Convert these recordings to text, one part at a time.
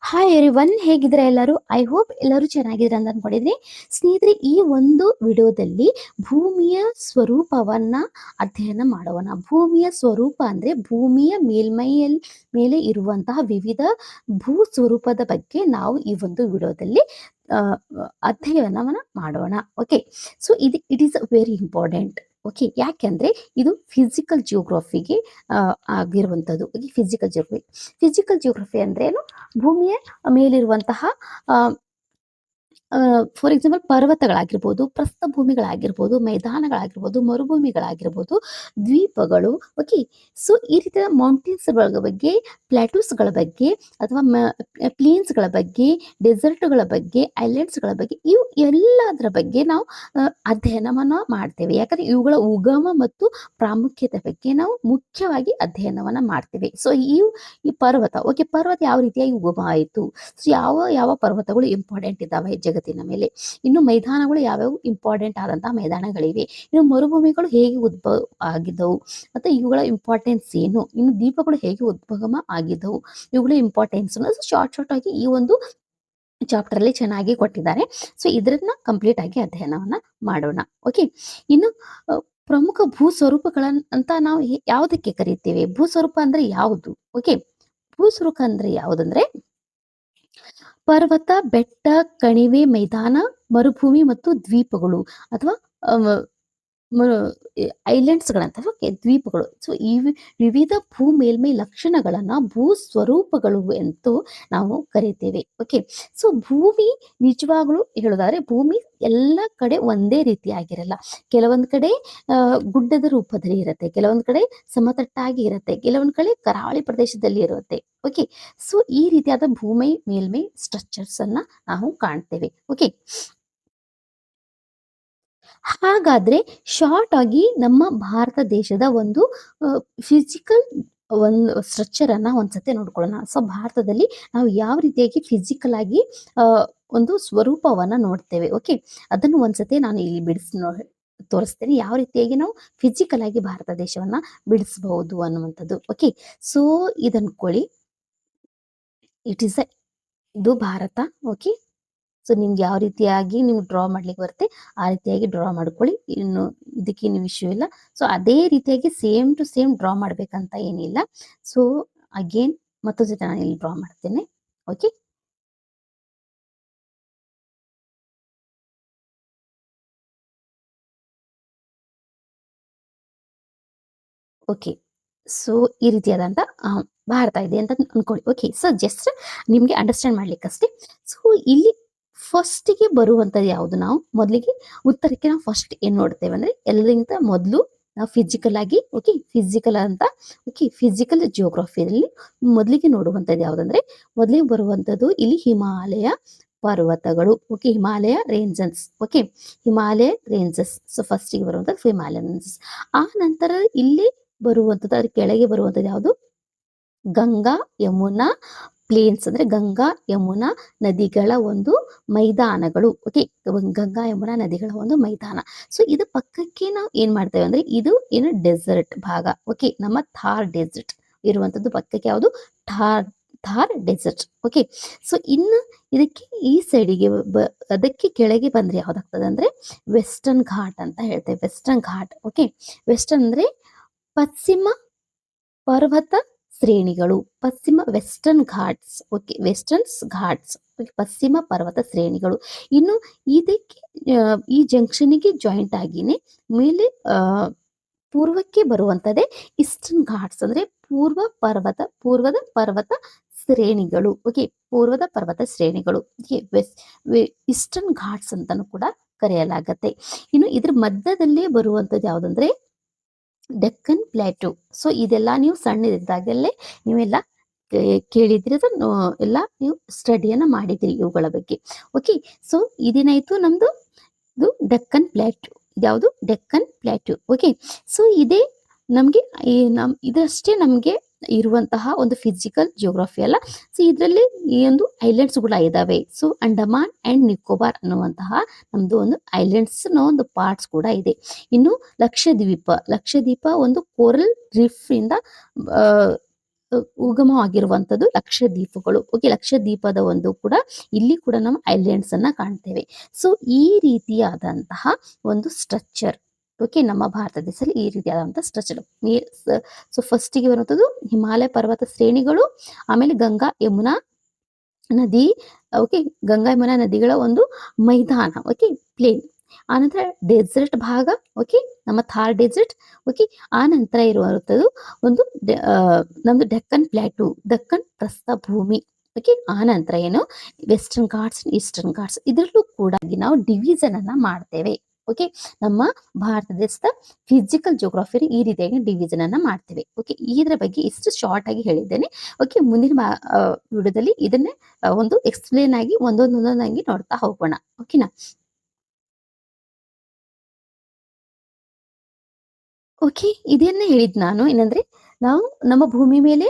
Hi everyone, ಹೇಗಿದ್ರೆ ಎಲ್ಲರೂ? I hope ಎಲ್ಲರೂ ಚೆನ್ನಾಗಿದ್ರೆ ಅಂತ ಅನ್ಕೊಂಡಿದ್ರಿ. ಸ್ನೇಹಿತರೆ, ಈ ಒಂದು ವಿಡಿಯೋದಲ್ಲಿ ಭೂಮಿಯ ಸ್ವರೂಪವನ್ನ ಅಧ್ಯಯನ ಮಾಡೋಣ. ಭೂಮಿಯ ಸ್ವರೂಪ ಅಂದ್ರೆ ಭೂಮಿಯ ಮೇಲೆ ಇರುವಂತಹ ವಿವಿಧ ಭೂ ಸ್ವರೂಪದ ಬಗ್ಗೆ ನಾವು ಈ ಒಂದು ವಿಡಿಯೋದಲ್ಲಿ ಅಧ್ಯಯನವನ್ನ ಮಾಡೋಣ. Okay, so it is very important. Okay, ಯಾಕೆಂದ್ರೆ ಇದು ಫಿಸಿಕಲ್ ಜಿಯೋಗ್ರಫಿಗೆ ಆಗಿರುವಂಥದ್ದು. ಫಿಸಿಕಲ್ ಜಿಯೋಗ್ರಫಿ ಅಂದ್ರೆ ಏನು? ಭೂಮಿಯ ಮೇಲಿರುವಂತಹ ಫಾರ್ ಎಕ್ಸಾಂಪಲ್ ಪರ್ವತಗಳಾಗಿರ್ಬೋದು, ಪ್ರಸ್ಥಭೂಮಿಗಳಾಗಿರ್ಬೋದು, ಮೈದಾನಗಳಾಗಿರ್ಬೋದು, ಮರುಭೂಮಿಗಳಾಗಿರ್ಬೋದು, ದ್ವೀಪಗಳು. ಓಕೆ, ಸೊ ಈ ರೀತಿಯ ಮೌಂಟೇನ್ಸ್ಗಳ ಬಗ್ಗೆ, ಪ್ಲಾಟೂಸ್ಗಳ ಬಗ್ಗೆ, ಅಥವಾ ಪ್ಲೇನ್ಸ್ಗಳ ಬಗ್ಗೆ, ಡೆಸರ್ಟ್ಗಳ ಬಗ್ಗೆ, ಐಲ್ಯಾಂಡ್ಸ್ಗಳ ಬಗ್ಗೆ, ಇವು ಎಲ್ಲದರ ಬಗ್ಗೆ ನಾವು ಅಧ್ಯಯನವನ್ನ ಮಾಡ್ತೇವೆ. ಯಾಕಂದ್ರೆ ಇವುಗಳ ಉಗಮ ಮತ್ತು ಪ್ರಾಮುಖ್ಯತೆ ಬಗ್ಗೆ ನಾವು ಮುಖ್ಯವಾಗಿ ಅಧ್ಯಯನವನ್ನ ಮಾಡ್ತೇವೆ. ಸೊ ಈ ಪರ್ವತ, ಓಕೆ, ಪರ್ವತ ಯಾವ ರೀತಿಯಾಗಿ ಉಗಮ ಆಯಿತು, ಸೊ ಯಾವ ಯಾವ ಪರ್ವತಗಳು ಇಂಪಾರ್ಟೆಂಟ್ ಇದ್ದಾವೆ ಜಗತ್ತಿನ ಮೇಲೆ, ಇನ್ನು ಮೈದಾನಗಳು ಯಾವ್ಯಾವ ಇಂಪಾರ್ಟೆಂಟ್ ಆದಂತಹ ಮೈದಾನಗಳಿವೆ, ಇನ್ನು ಮರುಭೂಮಿಗಳು ಹೇಗೆ ಉದ್ಭವ ಆಗಿದ್ದವು, ಮತ್ತೆ ಇವುಗಳ ಇಂಪಾರ್ಟೆನ್ಸ್ ಏನು, ಇನ್ನು ದ್ವೀಪಗಳು ಹೇಗೆ ಉದ್ಭವ ಆಗಿದ್ದವು, ಇವುಗಳ ಇಂಪಾರ್ಟೆನ್ಸ್ ಶಾರ್ಟ್ ಆಗಿ ಈ ಒಂದು ಚಾಪ್ಟರ್ ಅಲ್ಲಿ ಚೆನ್ನಾಗಿ ಕೊಟ್ಟಿದ್ದಾರೆ. ಸೊ ಇದನ್ನ ಕಂಪ್ಲೀಟ್ ಆಗಿ ಅಧ್ಯಯನವನ್ನ ಮಾಡೋಣ. ಓಕೆ, ಇನ್ನು ಪ್ರಮುಖ ಭೂ ಸ್ವರೂಪಗಳನ್ನ ಅಂತ ನಾವು ಯಾವುದಕ್ಕೆ ಕರೀತೇವೆ? ಭೂ ಸ್ವರೂಪ ಅಂದ್ರೆ ಯಾವುದು? ಓಕೆ, ಭೂ ಸ್ವರೂಪ ಅಂದ್ರೆ ಯಾವುದಂದ್ರೆ ಪರ್ವತ, ಬೆಟ್ಟ, ಕಣಿವೆ, ಮೈದಾನ, ಮರುಭೂಮಿ ಮತ್ತು ದ್ವೀಪಗಳು, ಅಥವಾ ಐಲ್ಯಾಂಡ್ಸ್ಗಳಂತ. ಓಕೆ, ದ್ವೀಪಗಳು. ಸೊ ಈ ವಿವಿಧ ಭೂ ಮೇಲ್ಮೈ ಲಕ್ಷಣಗಳನ್ನ ಭೂ ಸ್ವರೂಪಗಳು ಎಂದು ನಾವು ಕರಿತೇವೆ. ಓಕೆ, ಸೊ ಭೂಮಿ ನಿಜವಾಗ್ಲೂ ಹೇಳೋದಾದ್ರೆ ಭೂಮಿ ಎಲ್ಲ ಕಡೆ ಒಂದೇ ರೀತಿಯಾಗಿರಲ್ಲ. ಕೆಲವೊಂದ್ ಕಡೆ ಗುಡ್ಡದ ರೂಪದಲ್ಲಿ ಇರುತ್ತೆ, ಕೆಲವೊಂದ್ ಕಡೆ ಸಮತಟ್ಟಾಗಿ ಇರುತ್ತೆ, ಕೆಲವೊಂದ್ ಕಡೆ ಕರಾವಳಿ ಪ್ರದೇಶದಲ್ಲಿ ಇರುತ್ತೆ. ಓಕೆ, ಸೊ ಈ ರೀತಿಯಾದ ಭೂಮಿ ಮೇಲ್ಮೈ ಸ್ಟ್ರಕ್ಚರ್ಸ್ ಅನ್ನ ನಾವು ಕಾಣ್ತೇವೆ. ಓಕೆ, ಹಾಗಾದ್ರೆ ಶಾರ್ಟ್ ಆಗಿ ನಮ್ಮ ಭಾರತ ದೇಶದ ಒಂದು ಫಿಸಿಕಲ್ ಒಂದು ಸ್ಟ್ರಕ್ಚರ್ ಅನ್ನ ಒಂದ್ಸತಿ ನೋಡ್ಕೊಳ್ಳೋಣ. ಸೊ ಭಾರತದಲ್ಲಿ ನಾವು ಯಾವ ರೀತಿಯಾಗಿ ಫಿಸಿಕಲ್ ಆಗಿ ಒಂದು ಸ್ವರೂಪವನ್ನ ನೋಡ್ತೇವೆ. ಓಕೆ, ಅದನ್ನು ಒಂದ್ಸತಿ ನಾನು ಇಲ್ಲಿ ತೋರಿಸ್ತೇನೆ, ಯಾವ ರೀತಿಯಾಗಿ ನಾವು ಫಿಸಿಕಲ್ ಆಗಿ ಭಾರತ ದೇಶವನ್ನ ಬಿಡಿಸಬಹುದು ಅನ್ನುವಂಥದ್ದು. ಓಕೆ, ಸೊ ಇದನ್ಕೊಳ್ಳಿ, ಇದು ಭಾರತ. ಓಕೆ, ಸೊ ನಿಮ್ಗೆ ಯಾವ ರೀತಿಯಾಗಿ ನೀವು ಡ್ರಾ ಮಾಡ್ಲಿಕ್ಕೆ ಬರುತ್ತೆ ಆ ರೀತಿಯಾಗಿ ಡ್ರಾ ಮಾಡ್ಕೊಳ್ಳಿ. ಇನ್ನು ಇದಕ್ಕೇನು ವಿಷಯ ಇಲ್ಲ. ಸೊ ಅದೇ ರೀತಿಯಾಗಿ ಸೇಮ್ ಟು ಸೇಮ್ ಡ್ರಾ ಮಾಡ್ಬೇಕಂತ ಏನಿಲ್ಲ. ಸೊ ಅಗೇನ್ ಮತ್ತೊಂದು ಸತಿ ನಾನು ಇಲ್ಲಿ ಡ್ರಾ ಮಾಡ್ತೇನೆ. ಓಕೆ, ಓಕೆ, ಸೊ ಈ ರೀತಿಯಾದಂತ ಭಾರತ ಇದೆ ಅಂತ ಅನ್ಕೊಳ್ಳಿ. ಓಕೆ, ಸೊ ಜಸ್ಟ್ ನಿಮ್ಗೆ ಅಂಡರ್ಸ್ಟ್ಯಾಂಡ್ ಮಾಡ್ಲಿಕ್ಕಷ್ಟೇ. ಸೊ ಇಲ್ಲಿ ಫಸ್ಟಿಗೆ ಬರುವಂತದ್ದು ಯಾವುದು? ನಾವು ಮೊದಲಿಗೆ ಉತ್ತರಕ್ಕೆ ನಾವು ಫಸ್ಟ್ ಏನ್ ನೋಡ್ತೇವೆ ಅಂದ್ರೆ ಎಲ್ಲರಿಗಿಂತ ಮೊದಲು ನಾವು ಫಿಸಿಕಲ್ ಆಗಿ, ಓಕೆ, ಫಿಸಿಕಲ್ ಅಂತ, ಓಕೆ, ಫಿಸಿಕಲ್ ಜಿಯೋಗ್ರಫಿಯಲ್ಲಿ ಮೊದಲಿಗೆ ನೋಡುವಂತದ್ದು ಯಾವ್ದಂದ್ರೆ ಮೊದಲಿಗೆ ಬರುವಂತದ್ದು ಇಲ್ಲಿ ಹಿಮಾಲಯ ಪರ್ವತಗಳು. Okay, Himalaya ranges. Okay, Himalaya ranges. So ಫಸ್ಟಿಗೆ ಬರುವಂತದ್ದು ಹಿಮಾಲಯ ರೇಂಜಸ್. ಆ ನಂತರ ಇಲ್ಲಿ ಬರುವಂತದ್ದು, ಅದ್ರ ಕೆಳಗೆ ಬರುವಂತದ್ದು ಯಾವುದು? ಗಂಗಾ ಯಮುನಾ ಪ್ಲೇನ್ಸ್, ಅಂದ್ರೆ ಗಂಗಾ ಯಮುನಾ ನದಿಗಳ ಒಂದು ಮೈದಾನಗಳು. ಓಕೆ, ಗಂಗಾ ಯಮುನಾ ನದಿಗಳ ಒಂದು ಮೈದಾನ. ಸೊ ಇದು ಪಕ್ಕಕ್ಕೆ ನಾವು ಏನ್ ಮಾಡ್ತೇವೆ ಅಂದ್ರೆ ಇದು ಏನು ಡೆಸರ್ಟ್ ಭಾಗ. ಓಕೆ, ನಮ್ಮ ಥಾರ್ ಡೆಸರ್ಟ್ ಇರುವಂತದ್ದು ಪಕ್ಕಕ್ಕೆ ಯಾವುದು? ಥಾರ್ ಡೆಸರ್ಟ್. ಓಕೆ, ಸೊ ಇನ್ನು ಇದಕ್ಕೆ ಈ ಸೈಡಿಗೆ ಅದಕ್ಕೆ ಕೆಳಗೆ ಬಂದ್ರೆ ಯಾವ್ದಾಗ್ತದೆ ಅಂದ್ರೆ ವೆಸ್ಟರ್ನ್ ಘಾಟ್ ಅಂತ ಹೇಳ್ತೇವೆ. ವೆಸ್ಟರ್ನ್ ಘಾಟ್. ಓಕೆ, ವೆಸ್ಟರ್ನ್ ಅಂದ್ರೆ ಪಶ್ಚಿಮ ಪರ್ವತ ಶ್ರೇಣಿಗಳು, Western Ghats. Okay, westerns ghats, ಪಶ್ಚಿಮ ಪರ್ವತ ಶ್ರೇಣಿಗಳು. ಇನ್ನು ಇದಕ್ಕೆ ಈ ಜಂಕ್ಷನ್ಗೆ ಜಾಯಿಂಟ್ ಆಗಿನೇ ಮೇಲೆ ಪೂರ್ವಕ್ಕೆ ಬರುವಂತದ್ದೇ ಈಸ್ಟರ್ನ್ ಘಾಟ್ಸ್, ಅಂದ್ರೆ ಪೂರ್ವದ ಪರ್ವತ ಶ್ರೇಣಿಗಳು. ಓಕೆ, ಪೂರ್ವದ ಪರ್ವತ ಶ್ರೇಣಿಗಳು ಈಸ್ಟರ್ನ್ ಘಾಟ್ಸ್ ಅಂತಾನು ಕೂಡ ಕರೆಯಲಾಗತ್ತೆ. ಇನ್ನು ಇದ್ರ ಮಧ್ಯದಲ್ಲೇ ಬರುವಂತದ್ದು ಯಾವ್ದಂದ್ರೆ ಡೆಕ್ಕನ್ ಪ್ಲಾಟೂ. ಸೊ ಇದೆಲ್ಲ ನೀವು ಸಣ್ಣದಿದ್ದಾಗಲೇ ನೀವೆಲ್ಲ ಕೇಳಿದ್ರಿ, ಎಲ್ಲ ನೀವು ಸ್ಟಡಿಯನ್ನ ಮಾಡಿದ್ರಿ ಇವುಗಳ ಬಗ್ಗೆ. ಓಕೆ, ಸೊ ಇದೇನಾಯ್ತು ನಮ್ದು, ಇದು ಡೆಕ್ಕನ್ ಪ್ಲಾಟೂ. ಇದ್ಯಾವುದು? ಡೆಕ್ಕನ್ ಪ್ಲಾಟೂ. ಓಕೆ, ಸೊ ಇದೇ ನಮ್ಗೆ ಇದಷ್ಟೇ ನಮ್ಗೆ ಇರುವಂತಹ ಒಂದು ಫಿಸಿಕಲ್ ಜಿಯೋಗ್ರಫಿ ಅಲ್ಲ. ಸೊ ಇದರಲ್ಲಿ ಈ ಒಂದು ಐಲ್ಯಾಂಡ್ಸ್ ಕೂಡ ಇದಾವೆ. ಸೊ ಅಂಡಮಾನ್ ಅಂಡ್ ನಿಕೋಬಾರ್ ಅನ್ನುವಂತಹ ನಮ್ದು ಒಂದು ಐಲ್ಯಾಂಡ್ಸ್ ಒಂದು ಪಾರ್ಟ್ಸ್ ಕೂಡ ಇದೆ. ಇನ್ನು ಲಕ್ಷದ್ವೀಪ ಒಂದು ಕೋರಲ್ ರೀಫ್ ಇಂದ ಉಗಮವಾಗಿರುವಂಥದ್ದು ಲಕ್ಷದ್ವೀಪಗಳು. ಓಕೆ, ಲಕ್ಷದ್ವೀಪದ ಒಂದು ಕೂಡ ಇಲ್ಲಿ ಕೂಡ ನಾವು ಐಲ್ಯಾಂಡ್ಸ್ ಅನ್ನ ಕಾಣ್ತೇವೆ. ಸೊ ಈ ರೀತಿಯಾದಂತಹ ಒಂದು ಸ್ಟ್ರಕ್ಚರ್, ಓಕೆ, ನಮ್ಮ ಭಾರತ ದೇಶದಲ್ಲಿ ಈ ರೀತಿಯಾದಂತಹ ಸ್ಟ್ರಕ್ಚರ್. ಸೊ ಫಸ್ಟಿಗೆ ಬರುವಂಥದ್ದು ಹಿಮಾಲಯ ಪರ್ವತ ಶ್ರೇಣಿಗಳು, ಆಮೇಲೆ ಗಂಗಾ ಯಮುನಾ ನದಿ, ಓಕೆ, ಗಂಗಾ ಯಮುನಾ ನದಿಗಳ ಒಂದು ಮೈದಾನ, ಓಕೆ, ಪ್ಲೇನ್. ಆನಂತರ ಡೆಸರ್ಟ್ ಭಾಗ, ಓಕೆ, ನಮ್ಮ ಥಾರ್ ಡೆಸರ್ಟ್, ಓಕೆ. ಆ ನಂತರ ಇರುವಂಥದ್ದು ಒಂದು ನಮ್ದು ಡೆಕ್ಕನ್ ಪ್ಲಾಟೂ, ದಕ್ಕನ್ ಪ್ರಸ್ಥಭೂಮಿ, ಓಕೆ. ಆ ನಂತರ ಏನು ವೆಸ್ಟರ್ನ್ ಘಾಟ್ಸ್, ಈಸ್ಟರ್ನ್ ಘಾಟ್ಸ್, ಇದರಲ್ಲೂ ಕೂಡ ನಾವು ಡಿವಿಷನ್ ಅನ್ನ ಮಾಡ್ತೇವೆ. ಓಕೆ, ನಮ್ಮ ಭಾರತ ದೇಶದ ಫಿಸಿಕಲ್ ಜಿಯೋಗ್ರಫಿ ಈ ರೀತಿಯಾಗಿ ಡಿವಿಷನ್ ಅನ್ನ ಮಾಡ್ತೇವೆ. ಓಕೆ, ಇದರ ಬಗ್ಗೆ ಇಷ್ಟು ಶಾರ್ಟ್ ಆಗಿ ಹೇಳಿದ್ದೇನೆ. ಓಕೆ, ಮುಂದಿನ ವಿಡಿಯೋದಲ್ಲಿ ಇದನ್ನೇ ಒಂದು ಎಕ್ಸ್ಪ್ಲೇನ್ ಆಗಿ ಒಂದೊಂದಾಗಿ ನೋಡ್ತಾ ಹೋಗೋಣ. ಓಕೆನಾ? ಓಕೆ, ಇದನ್ನೇ ಹೇಳಿದ್ ನಾನು. ಏನಂದ್ರೆ ನಾವು ನಮ್ಮ ಭೂಮಿ ಮೇಲೆ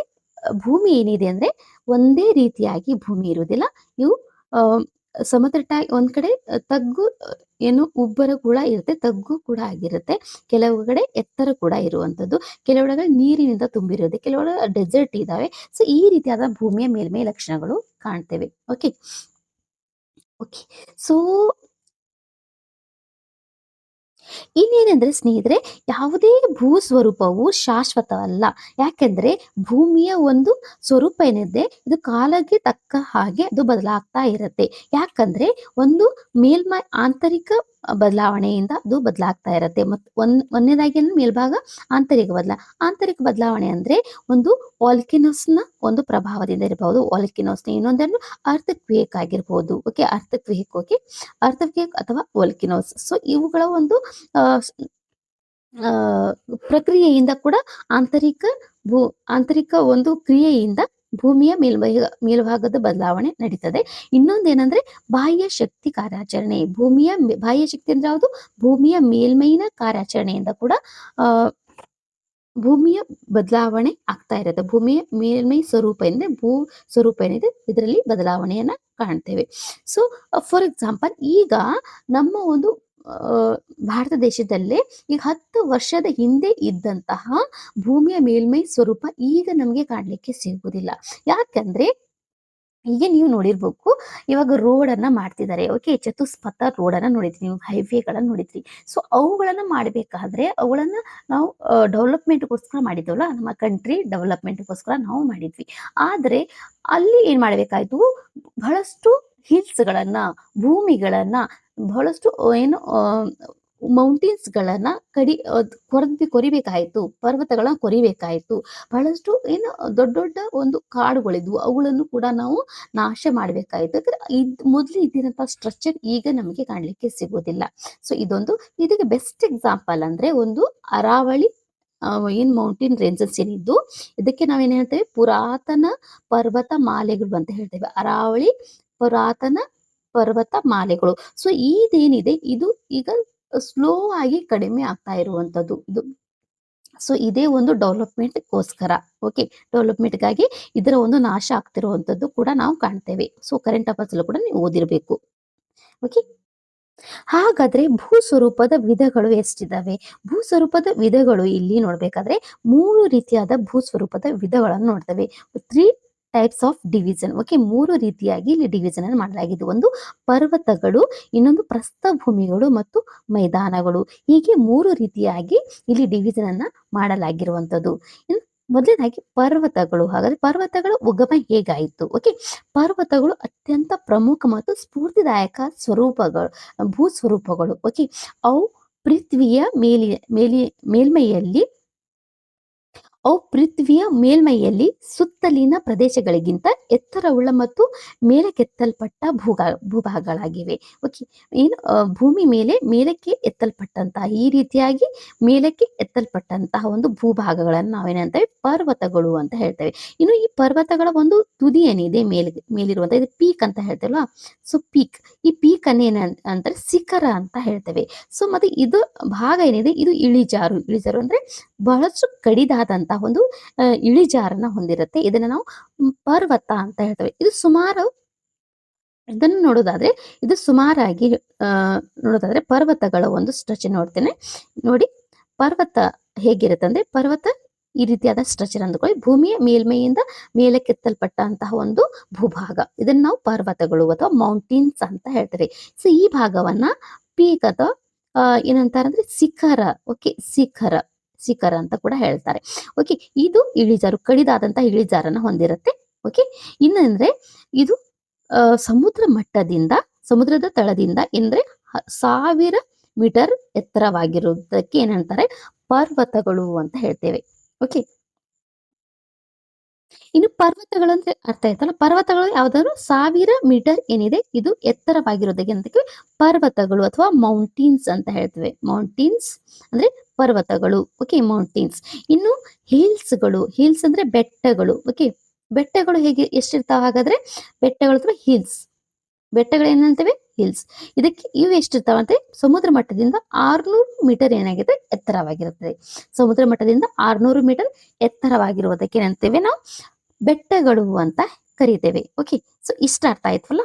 ಭೂಮಿ ಏನಿದೆ ಅಂದ್ರೆ ಒಂದೇ ರೀತಿಯಾಗಿ ಭೂಮಿ ಇರುವುದಿಲ್ಲ. ಇವು ಆ ಸಮತಟ್ಟ, ಒಂದ್ ಕಡೆ ತಗ್ಗು, ಏನು ಉಬ್ಬರ ಕೂಡ ಇರುತ್ತೆ, ತಗ್ಗು ಕೂಡ ಆಗಿರುತ್ತೆ. ಕೆಲವು ಕಡೆ ಎತ್ತರ ಕೂಡ ಇರುವಂತದ್ದು, ಕೆಲವೆಡೆ ನೀರಿನಿಂದ ತುಂಬಿರುತ್ತೆ, ಕೆಲವೆಡೆ ಡೆಸರ್ಟ್ ಇದಾವೆ. ಸೊ ಈ ರೀತಿಯಾದ ಭೂಮಿಯ ಮೇಲ್ಮೈ ಲಕ್ಷಣಗಳು ಕಾಣ್ತೇವೆ. Okay, okay. ಸೊ ಇನ್ನೇನೆಂದ್ರೆ ಸ್ನೇಹಿತರೆ, ಯಾವುದೇ ಭೂ ಸ್ವರೂಪವು ಶಾಶ್ವತವಲ್ಲ. ಯಾಕೆಂದ್ರೆ ಭೂಮಿಯ ಒಂದು ಸ್ವರೂಪ ಏನಿದೆ ಇದು ಕಾಲಕ್ಕೆ ತಕ್ಕ ಹಾಗೆ ಅದು ಬದಲಾಗ್ತಾ ಇರುತ್ತೆ. ಯಾಕಂದ್ರೆ ಒಂದು ಮೇಲ್ಮೈ ಆಂತರಿಕ ಬದಲಾವಣೆಯಿಂದ ಅದು ಬದಲಾಗ್ತಾ ಇರುತ್ತೆ. ಮತ್ತು ಒಂದನೇದಾಗಿ ಮೇಲ್ಭಾಗ ಆಂತರಿಕ ಬದಲಾವಣೆ ಅಂದ್ರೆ ಒಂದು ವಾಲ್ಕಿನೋಸ್ನ ಒಂದು ಪ್ರಭಾವದಿಂದ ಇರಬಹುದು. ವಾಲ್ಕಿನೋಸ್ನ ಇನ್ನೊಂದನ್ನು ಅರ್ಥಕ್ವೇಕ್ ಆಗಿರ್ಬೋದು. ಓಕೆ, ಅರ್ಥಕ್ವೇಕ್, ಓಕೆ, ಅರ್ಥಕ್ವೇಕ್ ಅಥವಾ ವಾಲ್ಕಿನೋಸ್. ಸೊ ಇವುಗಳ ಒಂದು ಆ, ಆ, ಪ್ರಕ್ರಿಯೆಯಿಂದ ಕೂಡ ಆಂತರಿಕ ಭೂ ಆಂತರಿಕ ಒಂದು ಕ್ರಿಯೆಯಿಂದ ಭೂಮಿಯ ಮೇಲ್ಭಾಗದ ಬದಲಾವಣೆ ನಡೀತದೆ. ಇನ್ನೊಂದೇನಂದ್ರೆ ಬಾಹ್ಯ ಶಕ್ತಿ ಕಾರ್ಯಾಚರಣೆ. ಬಾಹ್ಯ ಶಕ್ತಿ ಅಂದ್ರೆ ಯಾವುದು? ಭೂಮಿಯ ಮೇಲ್ಮೈನ ಕಾರ್ಯಾಚರಣೆಯಿಂದ ಕೂಡ ಆ ಭೂಮಿಯ ಬದಲಾವಣೆ ಆಗ್ತಾ ಇರುತ್ತೆ. ಭೂಮಿಯ ಮೇಲ್ಮೈ ಸ್ವರೂಪ ಏನಿದೆ, ಭೂ ಸ್ವರೂಪ ಏನಿದೆ, ಇದರಲ್ಲಿ ಬದಲಾವಣೆಯನ್ನ ಕಾಣ್ತೇವೆ. ಸೊ ಫಾರ್ ಎಕ್ಸಾಂಪಲ್, ಈಗ ನಮ್ಮ ಒಂದು ಭಾರತ ದೇಶದಲ್ಲೇ ಈಗ 10 ವರ್ಷದ ಹಿಂದೆ ಇದ್ದಂತಹ ಭೂಮಿಯ ಮೇಲ್ಮೈ ಸ್ವರೂಪ ಈಗ ನಮಗೆ ಕಾಣ್ಲಿಕ್ಕೆ ಸಿಗುವುದಿಲ್ಲ. ಯಾಕಂದ್ರೆ ಈಗ ನೀವು ನೋಡಿರ್ಬೇಕು, ಇವಾಗ ರೋಡ್ ಅನ್ನ ಮಾಡ್ತಿದ್ದಾರೆ. ಓಕೆ, ಚತುಷ್ಪಥ ರೋಡ್ ಅನ್ನ ನೋಡಿದ್ರಿ, ನೀವು ಹೈವೇಗಳನ್ನ ನೋಡಿದ್ರಿ. ಸೊ ಅವುಗಳನ್ನ ಮಾಡಬೇಕಾದ್ರೆ ಅವುಗಳನ್ನ ನಾವು ಡೆವಲಪ್ಮೆಂಟ್ಗೋಸ್ಕರ ಮಾಡಿದ್ವಲ್ಲ, ನಮ್ಮ ಕಂಟ್ರಿ ಡೆವಲಪ್ಮೆಂಟ್ಗೋಸ್ಕರ ನಾವು ಮಾಡಿದ್ವಿ. ಆದ್ರೆ ಅಲ್ಲಿ ಏನ್ ಮಾಡ್ಬೇಕಾಯ್ತು, ಬಹಳಷ್ಟು ಹಿಲ್ಸ್ಗಳನ್ನ, ಭೂಮಿಗಳನ್ನ, ಬಹಳಷ್ಟು ಏನು ಮೌಂಟೇನ್ಸ್ ಗಳನ್ನ ಕೊರಿಬೇಕಾಯ್ತು, ಪರ್ವತಗಳನ್ನ ಕೊರಿಬೇಕಾಯ್ತು. ಬಹಳಷ್ಟು ಏನು ದೊಡ್ಡ ದೊಡ್ಡ ಒಂದು ಕಾಡುಗಳಿದ್ವು, ಅವುಗಳನ್ನು ಕೂಡ ನಾವು ನಾಶ ಮಾಡ್ಬೇಕಾಯ್ತು. ಯಾಕಂದ್ರೆ ಮೊದಲು ಇದ್ದಿರಂತ ಸ್ಟ್ರಕ್ಚರ್ ಈಗ ನಮಗೆ ಕಾಣ್ಲಿಕ್ಕೆ ಸಿಗೋದಿಲ್ಲ. ಸೊ ಇದಕ್ಕೆ ಬೆಸ್ಟ್ ಎಕ್ಸಾಂಪಲ್ ಅಂದ್ರೆ ಒಂದು ಅರಾವಳಿ ಏನ್ ಮೌಂಟೇನ್ ರೇಂಜಸ್ ಏನಿದ್ದು, ಇದಕ್ಕೆ ನಾವೇನ್ ಹೇಳ್ತೇವೆ, ಪುರಾತನ ಪರ್ವತ ಮಾಲೆಗಳು ಅಂತ ಹೇಳ್ತೇವೆ. ಅರಾವಳಿ ಪುರಾತನ ಪರ್ವತ ಮಾಲೆಗಳು. ಸೊ ಇದೇನಿದೆ ಇದು ಈಗ ಸ್ಲೋ ಆಗಿ ಕಡಿಮೆ ಆಗ್ತಾ ಇರುವಂತದ್ದು ಇದು. ಸೊ ಇದೇ ಒಂದು ಡೆವಲಪ್ಮೆಂಟ್ಗೋಸ್ಕರ, ಓಕೆ, ಡೆವಲಪ್ಮೆಂಟ್ಗಾಗಿ ಇದರ ಒಂದು ನಾಶ ಆಗ್ತಿರುವಂತದ್ದು ಕೂಡ ನಾವು ಕಾಣ್ತೇವೆ. ಸೊ ಕರೆಂಟ್ ಅಫೇರ್ಸ್ ಕೂಡ ನೀವು ಓದಿರ್ಬೇಕು. ಓಕೆ, ಹಾಗಾದ್ರೆ ಭೂ ಸ್ವರೂಪದ ವಿಧಗಳು ಎಷ್ಟಿದಾವೆ? ಭೂ ಸ್ವರೂಪದ ವಿಧಗಳು ಇಲ್ಲಿ ನೋಡ್ಬೇಕಾದ್ರೆ 3 ರೀತಿಯಾದ ಭೂ ಸ್ವರೂಪದ ವಿಧಗಳನ್ನು ನೋಡ್ತೇವೆ. 3 ಟೈಪ್ಸ್ ಆಫ್ ಡಿವಿಷನ್. ಓಕೆ, 3 ರೀತಿಯಾಗಿ ಇಲ್ಲಿ ಡಿವಿಷನ್ ಅನ್ನು ಮಾಡಲಾಗಿದೆ. ಒಂದು ಪರ್ವತಗಳು, ಇನ್ನೊಂದು ಪ್ರಸ್ಥಭೂಮಿಗಳು ಮತ್ತು ಮೈದಾನಗಳು. ಹೀಗೆ 3 ರೀತಿಯಾಗಿ ಇಲ್ಲಿ ಡಿವಿಷನ್ ಅನ್ನ ಮಾಡಲಾಗಿರುವಂತದ್ದು. ಮೊದಲನೇದಾಗಿ ಪರ್ವತಗಳು. ಹಾಗಾದ್ರೆ ಪರ್ವತಗಳ ಉಗಮ ಹೇಗಾಯಿತು? ಓಕೆ, ಪರ್ವತಗಳು ಅತ್ಯಂತ ಪ್ರಮುಖ ಮತ್ತು ಸ್ಫೂರ್ತಿದಾಯಕ ಭೂ ಸ್ವರೂಪಗಳು. ಓಕೆ, ಅವು ಪೃಥ್ವಿಯ ಮೇಲ್ಮೈಯಲ್ಲಿ ಸುತ್ತಲಿನ ಪ್ರದೇಶಗಳಿಗಿಂತ ಎತ್ತರವುಳ್ಳ ಮತ್ತು ಮೇಲಕ್ಕೆತ್ತಲ್ಪಟ್ಟ ಭೂಭಾಗಗಳಾಗಿವೆ. ಓಕೆ, ಏನು ಭೂಮಿ ಮೇಲಕ್ಕೆ ಎತ್ತಲ್ಪಟ್ಟಂತಹ, ಈ ರೀತಿಯಾಗಿ ಮೇಲಕ್ಕೆ ಎತ್ತಲ್ಪಟ್ಟಂತಹ ಒಂದು ಭೂಭಾಗಗಳನ್ನು ನಾವೇನಂತೇವೆ, ಪರ್ವತಗಳು ಅಂತ ಹೇಳ್ತೇವೆ. ಇನ್ನು ಈ ಪರ್ವತಗಳ ಒಂದು ತುದಿ ಏನಿದೆ, ಮೇಲಿರುವಂತ ಇದು ಪೀಕ್ ಅಂತ ಹೇಳ್ತೇವಲ್ವಾ. ಸೊ ಈ ಪೀಕ್ ಅನ್ನ ಏನಂತಾರೆ, ಶಿಖರ ಅಂತ ಹೇಳ್ತೇವೆ. ಸೊ ಮತ್ತೆ ಇದು ಭಾಗ ಏನಿದೆ, ಇದು ಇಳಿಜಾರು ಅಂದ್ರೆ ಬಹಳಷ್ಟು ಕಡಿದಾದಂತಹ ಒಂದು ಇಳಿಜಾರನ್ನ ಹೊಂದಿರುತ್ತೆ. ಇದನ್ನ ನಾವು ಪರ್ವತ ಅಂತ ಹೇಳ್ತೇವೆ. ಇದನ್ನು ನೋಡೋದಾದ್ರೆ ಇದು ಸುಮಾರಾಗಿ ನೋಡೋದಾದ್ರೆ ಪರ್ವತಗಳ ಒಂದು ಸ್ಟ್ರಕ್ಚರ್ ನೋಡ್ತೇನೆ ನೋಡಿ. ಪರ್ವತ ಹೇಗಿರುತ್ತೆ ಅಂದ್ರೆ, ಪರ್ವತ ಈ ರೀತಿಯಾದ ಸ್ಟ್ರಕ್ಚರ್ ಅಂದ್ಕೊಳ್ಳಿ. ಭೂಮಿಯ ಮೇಲ್ಮೈಯಿಂದ ಮೇಲಕ್ಕೆತ್ತಲ್ಪಟ್ಟಂತಹ ಒಂದು ಭೂಭಾಗ, ಇದನ್ನ ನಾವು ಪರ್ವತಗಳು ಅಥವಾ ಮೌಂಟೇನ್ಸ್ ಅಂತ ಹೇಳ್ತೇವೆ. ಸೊ ಈ ಭಾಗವನ್ನ ಪೀಕ್ ಅಥವಾ ಏನಂತಾರಂದ್ರೆ ಶಿಖರ. ಓಕೆ, ಶಿಖರ, ಶಿಖರ ಅಂತ ಕೂಡ ಹೇಳ್ತಾರೆ. ಓಕೆ, ಇದು ಇಳಿಜಾರು, ಕಡಿದಾದಂತಹ ಇಳಿಜಾರನ್ನ ಹೊಂದಿರುತ್ತೆ. ಓಕೆ, ಇನ್ನಂದ್ರೆ ಇದು ಸಮುದ್ರ ಮಟ್ಟದಿಂದ, ಸಮುದ್ರದ ತಳದಿಂದ ಅಂದ್ರೆ 1000 ಮೀಟರ್ ಎತ್ತರವಾಗಿರುವುದಕ್ಕೆ ಏನಂತಾರೆ, ಪರ್ವತಗಳು ಅಂತ ಹೇಳ್ತೇವೆ. ಓಕೆ, ಇನ್ನು ಪರ್ವತಗಳು ಅಂದ್ರೆ ಅರ್ಥ ಆಯ್ತಲ್ಲ. ಪರ್ವತಗಳು ಯಾವ್ದಾದ್ರು 1000 ಮೀಟರ್ ಏನಿದೆ ಇದು ಎತ್ತರವಾಗಿರೋದಕ್ಕೆ ಅಂತಕ್ಕೆ ಪರ್ವತಗಳು ಅಥವಾ ಮೌಂಟೇನ್ಸ್ ಅಂತ ಹೇಳ್ತೇವೆ. ಮೌಂಟೇನ್ಸ್ ಅಂದ್ರೆ ಪರ್ವತಗಳು. Okay, mountains. ಇನ್ನು ಹಿಲ್ಸ್ಗಳು, ಹಿಲ್ಸ್ ಅಂದ್ರೆ ಬೆಟ್ಟಗಳು. ಓಕೆ, ಬೆಟ್ಟಗಳು ಹೇಗೆ ಎಷ್ಟಿರ್ತಾವ ಹಾಗಾದ್ರೆ, ಬೆಟ್ಟಗಳು ಅಥವಾ ಹಿಲ್ಸ್, ಬೆಟ್ಟಗಳು ಏನಂತೇವೆ, ಹಿಲ್ಸ್. ಇದಕ್ಕೆ ಇವು ಎಷ್ಟಿರ್ತಾವಂತೆ, ಸಮುದ್ರ ಮಟ್ಟದಿಂದ 600 ಮೀಟರ್ ಏನಾಗಿದೆ, ಎತ್ತರವಾಗಿರುತ್ತದೆ. ಸಮುದ್ರ ಮಟ್ಟದಿಂದ 600 ಮೀಟರ್ ಎತ್ತರವಾಗಿರುವುದಕ್ಕೆ ಏನಂತೇವೆ ನಾವು ಬೆಟ್ಟಗಳು ಅಂತ ಕರಿತೇವೆ. ಓಕೆ, ಸೊ ಇಷ್ಟ ಅರ್ಥ ಆಯ್ತಲ್ಲ.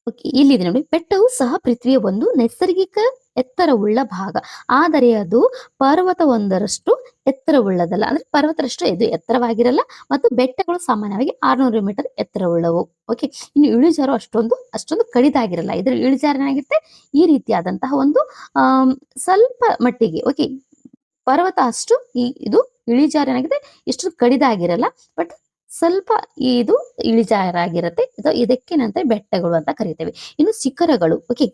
ಓಕೆ, ಇಲ್ಲಿದೆ ನೋಡಿ. ಬೆಟ್ಟವು ಸಹ ಪೃಥ್ವಿಯ ಒಂದು ನೈಸರ್ಗಿಕ ಎತ್ತರವುಳ್ಳ ಭಾಗ, ಆದರೆ ಅದು ಪರ್ವತವೊಂದರಷ್ಟು ಎತ್ತರವುಳ್ಳದಲ್ಲ. ಅಂದ್ರೆ ಪರ್ವತರಷ್ಟು ಇದು ಎತ್ತರವಾಗಿರಲ್ಲ, ಮತ್ತು ಬೆಟ್ಟಗಳು ಸಾಮಾನ್ಯವಾಗಿ 600 ಮೀಟರ್ ಎತ್ತರವುಳ್ಳವು. ಓಕೆ, ಇನ್ನು ಇಳಿಜಾರು ಅಷ್ಟೊಂದು ಕಡಿದಾಗಿರಲ್ಲ. ಇದ್ರ ಇಳಿಜಾರು ಏನಾಗಿರುತ್ತೆ, ಈ ರೀತಿಯಾದಂತಹ ಒಂದು ಸ್ವಲ್ಪ ಮಟ್ಟಿಗೆ. ಓಕೆ, ಪರ್ವತ ಅಷ್ಟು ಇದು ಇಳಿಜಾರು ಏನಾಗಿದೆ, ಇಷ್ಟು ಕಡಿದಾಗಿರಲ್ಲ, ಬಟ್ ಸ್ವಲ್ಪ ಇದು ಇಳಿಜಾರಾಗಿರುತ್ತೆ. ಇದಕ್ಕೇನಂತ ಬೆಟ್ಟಗಳು ಅಂತ ಕರಿತೇವೆ. ಇನ್ನು ಶಿಖರಗಳು. ಓಕೆ,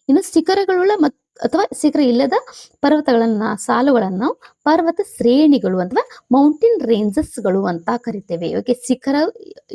ಇನ್ನು ಶಿಖರಗಳುಳ್ಳ ಅಥವಾ ಶಿಖರ ಇಲ್ಲದ ಪರ್ವತಗಳನ್ನ, ಸಾಲುಗಳನ್ನ ನಾವು ಪರ್ವತ ಶ್ರೇಣಿಗಳು ಅಥವಾ ಮೌಂಟೇನ್ ರೇಂಜಸ್ಗಳು ಅಂತ ಕರಿತೇವೆ. ಓಕೆ, ಶಿಖರ,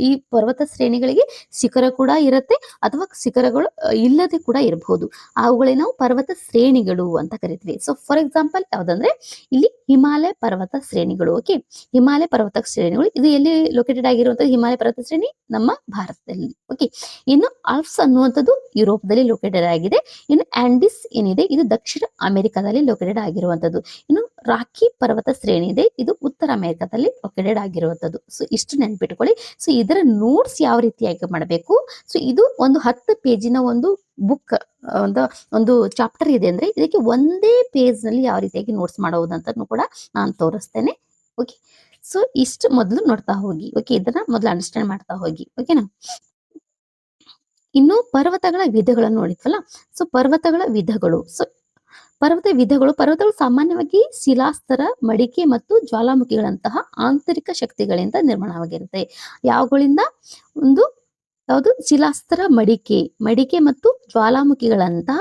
ಈ ಪರ್ವತ ಶ್ರೇಣಿಗಳಿಗೆ ಶಿಖರ ಕೂಡ ಇರುತ್ತೆ, ಅಥವಾ ಶಿಖರಗಳು ಇಲ್ಲದೆ ಕೂಡ ಇರಬಹುದು. ಅವುಗಳೇ ನಾವು ಪರ್ವತ ಶ್ರೇಣಿಗಳು ಅಂತ ಕರಿತೀವಿ. ಸೊ ಫಾರ್ ಎಕ್ಸಾಂಪಲ್ ಯಾವ್ದಂದ್ರೆ, ಇಲ್ಲಿ ಹಿಮಾಲಯ ಪರ್ವತ ಶ್ರೇಣಿಗಳು. ಓಕೆ, ಹಿಮಾಲಯ ಪರ್ವತ ಶ್ರೇಣಿಗಳು ಇದು ಎಲ್ಲಿ ಲೊಕೇಟೆಡ್ ಆಗಿರುವಂತಹ ಹಿಮಾಲಯ ಪರ್ವತ ಶ್ರೇಣಿ, ನಮ್ಮ ಭಾರತದಲ್ಲಿ. ಓಕೆ, ಇನ್ನು ಆಲ್ಪ್ಸ್ ಅನ್ನುವಂಥದ್ದು ಯುರೋಪ್ದಲ್ಲಿ ಲೊಕೇಟೆಡ್ ಆಗಿದೆ. ಇನ್ನು ಆಂಡಿಸ್ ಏನಿದೆ, ಇದು ದಕ್ಷಿಣ ಅಮೆರಿಕದಲ್ಲಿ ಲೊಕೇಟೆಡ್ ಆಗಿರುವಂತದ್ದು. ಇನ್ನು ರಾಕಿ ಪರ್ವತ ಶ್ರೇಣಿ ಇದೆ, ಇದು ಉತ್ತರ ಅಮೆರಿಕದಲ್ಲಿ ಲೊಕೇಟೆಡ್ ಆಗಿರುವಂತದ್ದು. ಸೊ ಇಷ್ಟು ನೆನ್ಪಿಟ್ಕೊಳ್ಳಿ. ಸೊ ಇದರ ನೋಟ್ಸ್ ಯಾವ ರೀತಿಯಾಗಿ ಮಾಡಬೇಕು, ಸೊ ಇದು ಒಂದು 10 ಪೇಜಿನ ಒಂದು ಬುಕ್, ಒಂದು ಒಂದು ಚಾಪ್ಟರ್ ಇದೆ ಅಂದ್ರೆ, ಇದಕ್ಕೆ ಒಂದೇ ಪೇಜ್ ನಲ್ಲಿ ಯಾವ ರೀತಿಯಾಗಿ ನೋಟ್ಸ್ ಮಾಡುವುದಂತ ಕೂಡ ನಾನು ತೋರಿಸ್ತೇನೆ. ಓಕೆ, ಸೊ ಇಷ್ಟು ಮೊದಲು ನೋಡ್ತಾ ಹೋಗಿ. ಓಕೆ, ಇದನ್ನ ಮೊದಲು ಅಂಡರ್ಸ್ಟ್ಯಾಂಡ್ ಮಾಡ್ತಾ ಹೋಗಿ. ಓಕೆನಾ. ಇನ್ನು ಪರ್ವತಗಳ ವಿಧಗಳನ್ನು ನೋಡಿದ್ವಲ್ಲ. ಸೊ ಪರ್ವತಗಳ ವಿಧಗಳು. ಸೊ ಪರ್ವತಗಳು ಸಾಮಾನ್ಯವಾಗಿ ಶಿಲಾಸ್ತರ, ಮಡಿಕೆ ಮತ್ತು ಜ್ವಾಲಾಮುಖಿಗಳಂತಹ ಆಂತರಿಕ ಶಕ್ತಿಗಳಿಂದ ನಿರ್ಮಾಣವಾಗಿರುತ್ತೆ. ಯಾವುಗಳಿಂದ, ಒಂದು ಯಾವುದು, ಶಿಲಾಸ್ತರ, ಮಡಿಕೆ ಮತ್ತು ಜ್ವಾಲಾಮುಖಿಗಳಂತಹ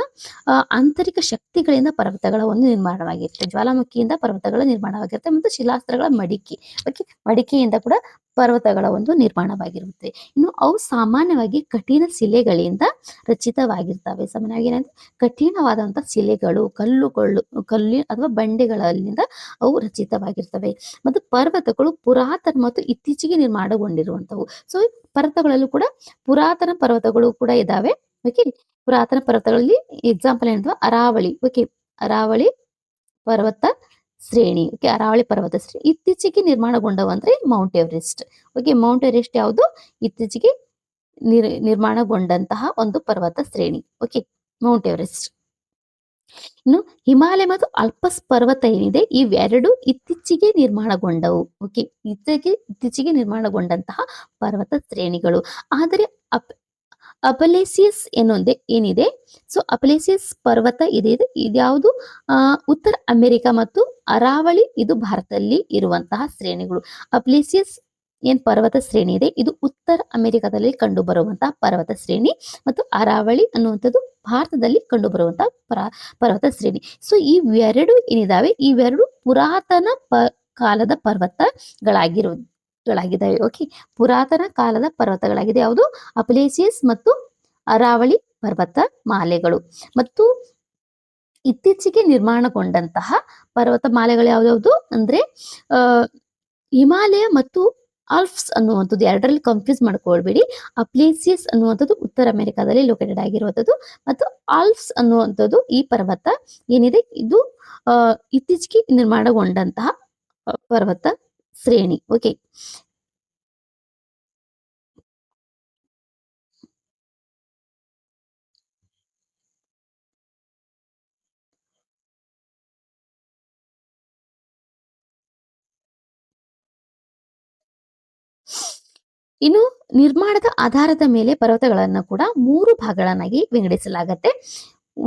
ಆಂತರಿಕ ಶಕ್ತಿಗಳಿಂದ ಪರ್ವತಗಳ ಒಂದು ನಿರ್ಮಾಣವಾಗಿರುತ್ತೆ. ಜ್ವಾಲಾಮುಖಿಯಿಂದ ಪರ್ವತಗಳ ನಿರ್ಮಾಣವಾಗಿರುತ್ತೆ, ಮತ್ತು ಶಿಲಾಸ್ತ್ರಗಳ ಓಕೆ, ಮಡಿಕೆಯಿಂದ ಕೂಡ ಪರ್ವತಗಳ ಒಂದು ನಿರ್ಮಾಣವಾಗಿರುತ್ತೆ. ಇನ್ನು ಅವು ಸಾಮಾನ್ಯವಾಗಿ ಕಠಿಣ ಶಿಲೆಗಳಿಂದ ರಚಿತವಾಗಿರ್ತವೆ. ಸಾಮಾನ್ಯವಾಗಿ ಏನಂದ್ರೆ, ಕಠಿಣವಾದಂತಹ ಶಿಲೆಗಳು, ಕಲ್ಲು ಅಥವಾ ಬಂಡೆಗಳಿಂದ ಅವು ರಚಿತವಾಗಿರ್ತವೆ. ಮತ್ತು ಪರ್ವತಗಳು ಪುರಾತನ ಮತ್ತು ಇತ್ತೀಚೆಗೆ ನಿರ್ಮಾಣಗೊಂಡಿರುವಂತವು. ಸೊ ಪರ್ವತಗಳಲ್ಲೂ ಕೂಡ ಪುರಾತನ ಪರ್ವತಗಳು ಕೂಡ ಇದಾವೆ. ಓಕೆ, ಪುರಾತನ ಪರ್ವತಗಳಲ್ಲಿ ಎಕ್ಸಾಂಪಲ್ ಏನಂದ್ರೆ ಅರಾವಳಿ. ಓಕೆ, ಅರಾವಳಿ ಪರ್ವತ ಶ್ರೇಣಿ. ಓಕೆ, ಅರಾವಳಿ ಪರ್ವತ ಶ್ರೇಣಿ. ಇತ್ತೀಚೆಗೆ ನಿರ್ಮಾಣಗೊಂಡವು ಅಂದ್ರೆ Mount Everest. Okay, Mount Everest ಯಾವುದು, ಇತ್ತೀಚೆಗೆ ನಿರ್ಮಾಣಗೊಂಡಂತಹ ಒಂದು ಪರ್ವತ ಶ್ರೇಣಿ. Okay, Mount Everest. ಇನ್ನು ಹಿಮಾಲಯ ಮತ್ತು ಅಲ್ಪಸ್ ಪರ್ವತ ಏನಿದೆ, ಇವೆರಡು ಇತ್ತೀಚೆಗೆ ನಿರ್ಮಾಣಗೊಂಡವು. ಓಕೆ, ಇತ್ತೀಚೆಗೆ ನಿರ್ಮಾಣಗೊಂಡಂತಹ ಪರ್ವತ ಶ್ರೇಣಿಗಳು. ಆದರೆ ಅಪಲೇಸಿಯಸ್ ಏನಿದೆ, ಸೊ ಅಪಲೇಸಿಯಸ್ ಪರ್ವತ ಇದ್ಯಾವುದು, ಉತ್ತರ ಅಮೆರಿಕ, ಮತ್ತು ಅರಾವಳಿ ಇದು ಭಾರತದಲ್ಲಿ ಇರುವಂತಹ ಶ್ರೇಣಿಗಳು. ಅಪಲೇಸಿಯಸ್ ಪರ್ವತ ಶ್ರೇಣಿ ಇದೆ, ಇದು ಉತ್ತರ ಅಮೆರಿಕದಲ್ಲಿ ಕಂಡು ಬರುವಂತಹ ಪರ್ವತ ಶ್ರೇಣಿ, ಮತ್ತು ಅರಾವಳಿ ಅನ್ನುವಂಥದ್ದು ಭಾರತದಲ್ಲಿ ಕಂಡು ಬರುವಂತಹ ಪರ್ವತ ಶ್ರೇಣಿ. ಸೊ ಇವೆರಡು ಏನಿದಾವೆ, ಇವೆರಡು ಪುರಾತನ ಕಾಲದ ಪರ್ವತಗಳಾಗಿದ್ದಾವೆ. ಓಕೆ, ಪುರಾತನ ಕಾಲದ ಪರ್ವತಗಳಾಗಿದೆ. ಯಾವುದು, ಅಪಲೇಸಿಯಸ್ ಮತ್ತು ಅರಾವಳಿ ಪರ್ವತ ಮಾಲೆಗಳು. ಮತ್ತು ಇತ್ತೀಚೆಗೆ ನಿರ್ಮಾಣಗೊಂಡಂತಹ ಪರ್ವತ ಮಾಲೆಗಳು ಯಾವ್ಯಾವುದು ಅಂದ್ರೆ, ಹಿಮಾಲಯ ಮತ್ತು ಆಲ್ಪ್ಸ್ ಅನ್ನುವಂಥದ್ದು, ಎರಡರಲ್ಲಿ ಕನ್ಫ್ಯೂಸ್ ಮಾಡ್ಕೊಳ್ಬೇಡಿ. ಅಪ್ಲೇಸಿಯಸ್ ಅನ್ನುವಂಥದ್ದು ಉತ್ತರ ಅಮೆರಿಕಾದಲ್ಲಿ ಲೊಕೇಟೆಡ್ ಆಗಿರುವಂಥದ್ದು, ಮತ್ತು ಆಲ್ಪ್ಸ್ ಅನ್ನುವಂಥದ್ದು ಈ ಪರ್ವತ ಏನಿದೆ, ಇದು ಇತ್ತೀಚೆಗೆ ನಿರ್ಮಾಣಗೊಂಡಂತಹ ಪರ್ವತ ಶ್ರೇಣಿ. ಓಕೆ, ಇನ್ನು ನಿರ್ಮಾಣದ ಆಧಾರದ ಮೇಲೆ ಪರ್ವತಗಳನ್ನ ಕೂಡ 3 ಭಾಗಗಳನ್ನಾಗಿ ವಿಂಗಡಿಸಲಾಗತ್ತೆ.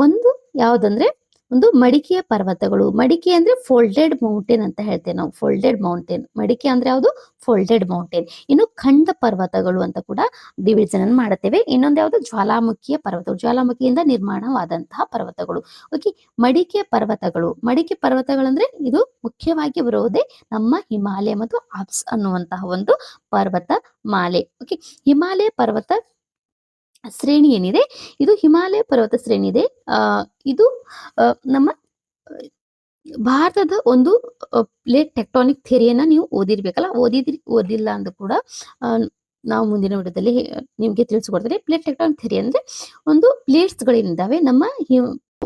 ಒಂದು ಯಾವುದಂದ್ರೆ ಒಂದು ಮಡಿಕೆಯ ಪರ್ವತಗಳು. ಮಡಿಕೆ ಅಂದ್ರೆ ಫೋಲ್ಡೆಡ್ ಮೌಂಟೇನ್ ಅಂತ ಹೇಳ್ತೇವೆ ನಾವು. Folded mountain. ಮಡಿಕೆ ಅಂದ್ರೆ ಯಾವುದು? Folded mountain. ಇನ್ನು ಖಂಡ ಪರ್ವತಗಳು ಅಂತ ಕೂಡ ಡಿವಿಷನ್ ಅನ್ನು ಮಾಡುತ್ತೇವೆ. ಇನ್ನೊಂದು ಯಾವುದು? ಜ್ವಾಲಾಮುಖಿಯ ಪರ್ವತಗಳು. ಜ್ವಾಲಾಮುಖಿಯಿಂದ ನಿರ್ಮಾಣವಾದಂತಹ ಪರ್ವತಗಳು. ಓಕೆ. ಮಡಿಕೆ ಪರ್ವತಗಳು. ಮಡಿಕೆ ಪರ್ವತಗಳಂದ್ರೆ ಇದು ಮುಖ್ಯವಾಗಿ ಬರುವುದೇ ನಮ್ಮ ಹಿಮಾಲಯ ಮತ್ತು ಆಲ್ಪ್ಸ್ ಅನ್ನುವಂತಹ ಒಂದು ಪರ್ವತ ಮಾಲೆ. ಓಕೆ. ಹಿಮಾಲಯ ಪರ್ವತ ಶ್ರೇಣಿ ಏನಿದೆ, ಇದು ಹಿಮಾಲಯ ಪರ್ವತ ಶ್ರೇಣಿ ಇದೆ. ಇದು ನಮ್ಮ ಭಾರತದ ಒಂದು ಪ್ಲೇಟ್ ಟೆಕ್ಟಾನಿಕ್ ಥಿಯರಿಯನ್ನ ನೀವು ಓದಿರ್ಬೇಕಲ್ಲ. ಓದಿಲ್ಲ ಅಂದ್ರೂ ಕೂಡ ನಾವು ಮುಂದಿನ ವಿಡಿಯೋದಲ್ಲಿ ನಿಮ್ಗೆ ತಿಳಿಸ್ಕೊಡ್ತೇನೆ. ಪ್ಲೇಟ್ ಟೆಕ್ಟಾನಿಕ್ ಥಿಯರಿ ಅಂದ್ರೆ ಒಂದು ಪ್ಲೇಟ್ಸ್ ಗಳಿದ್ದಾವೆ ನಮ್ಮ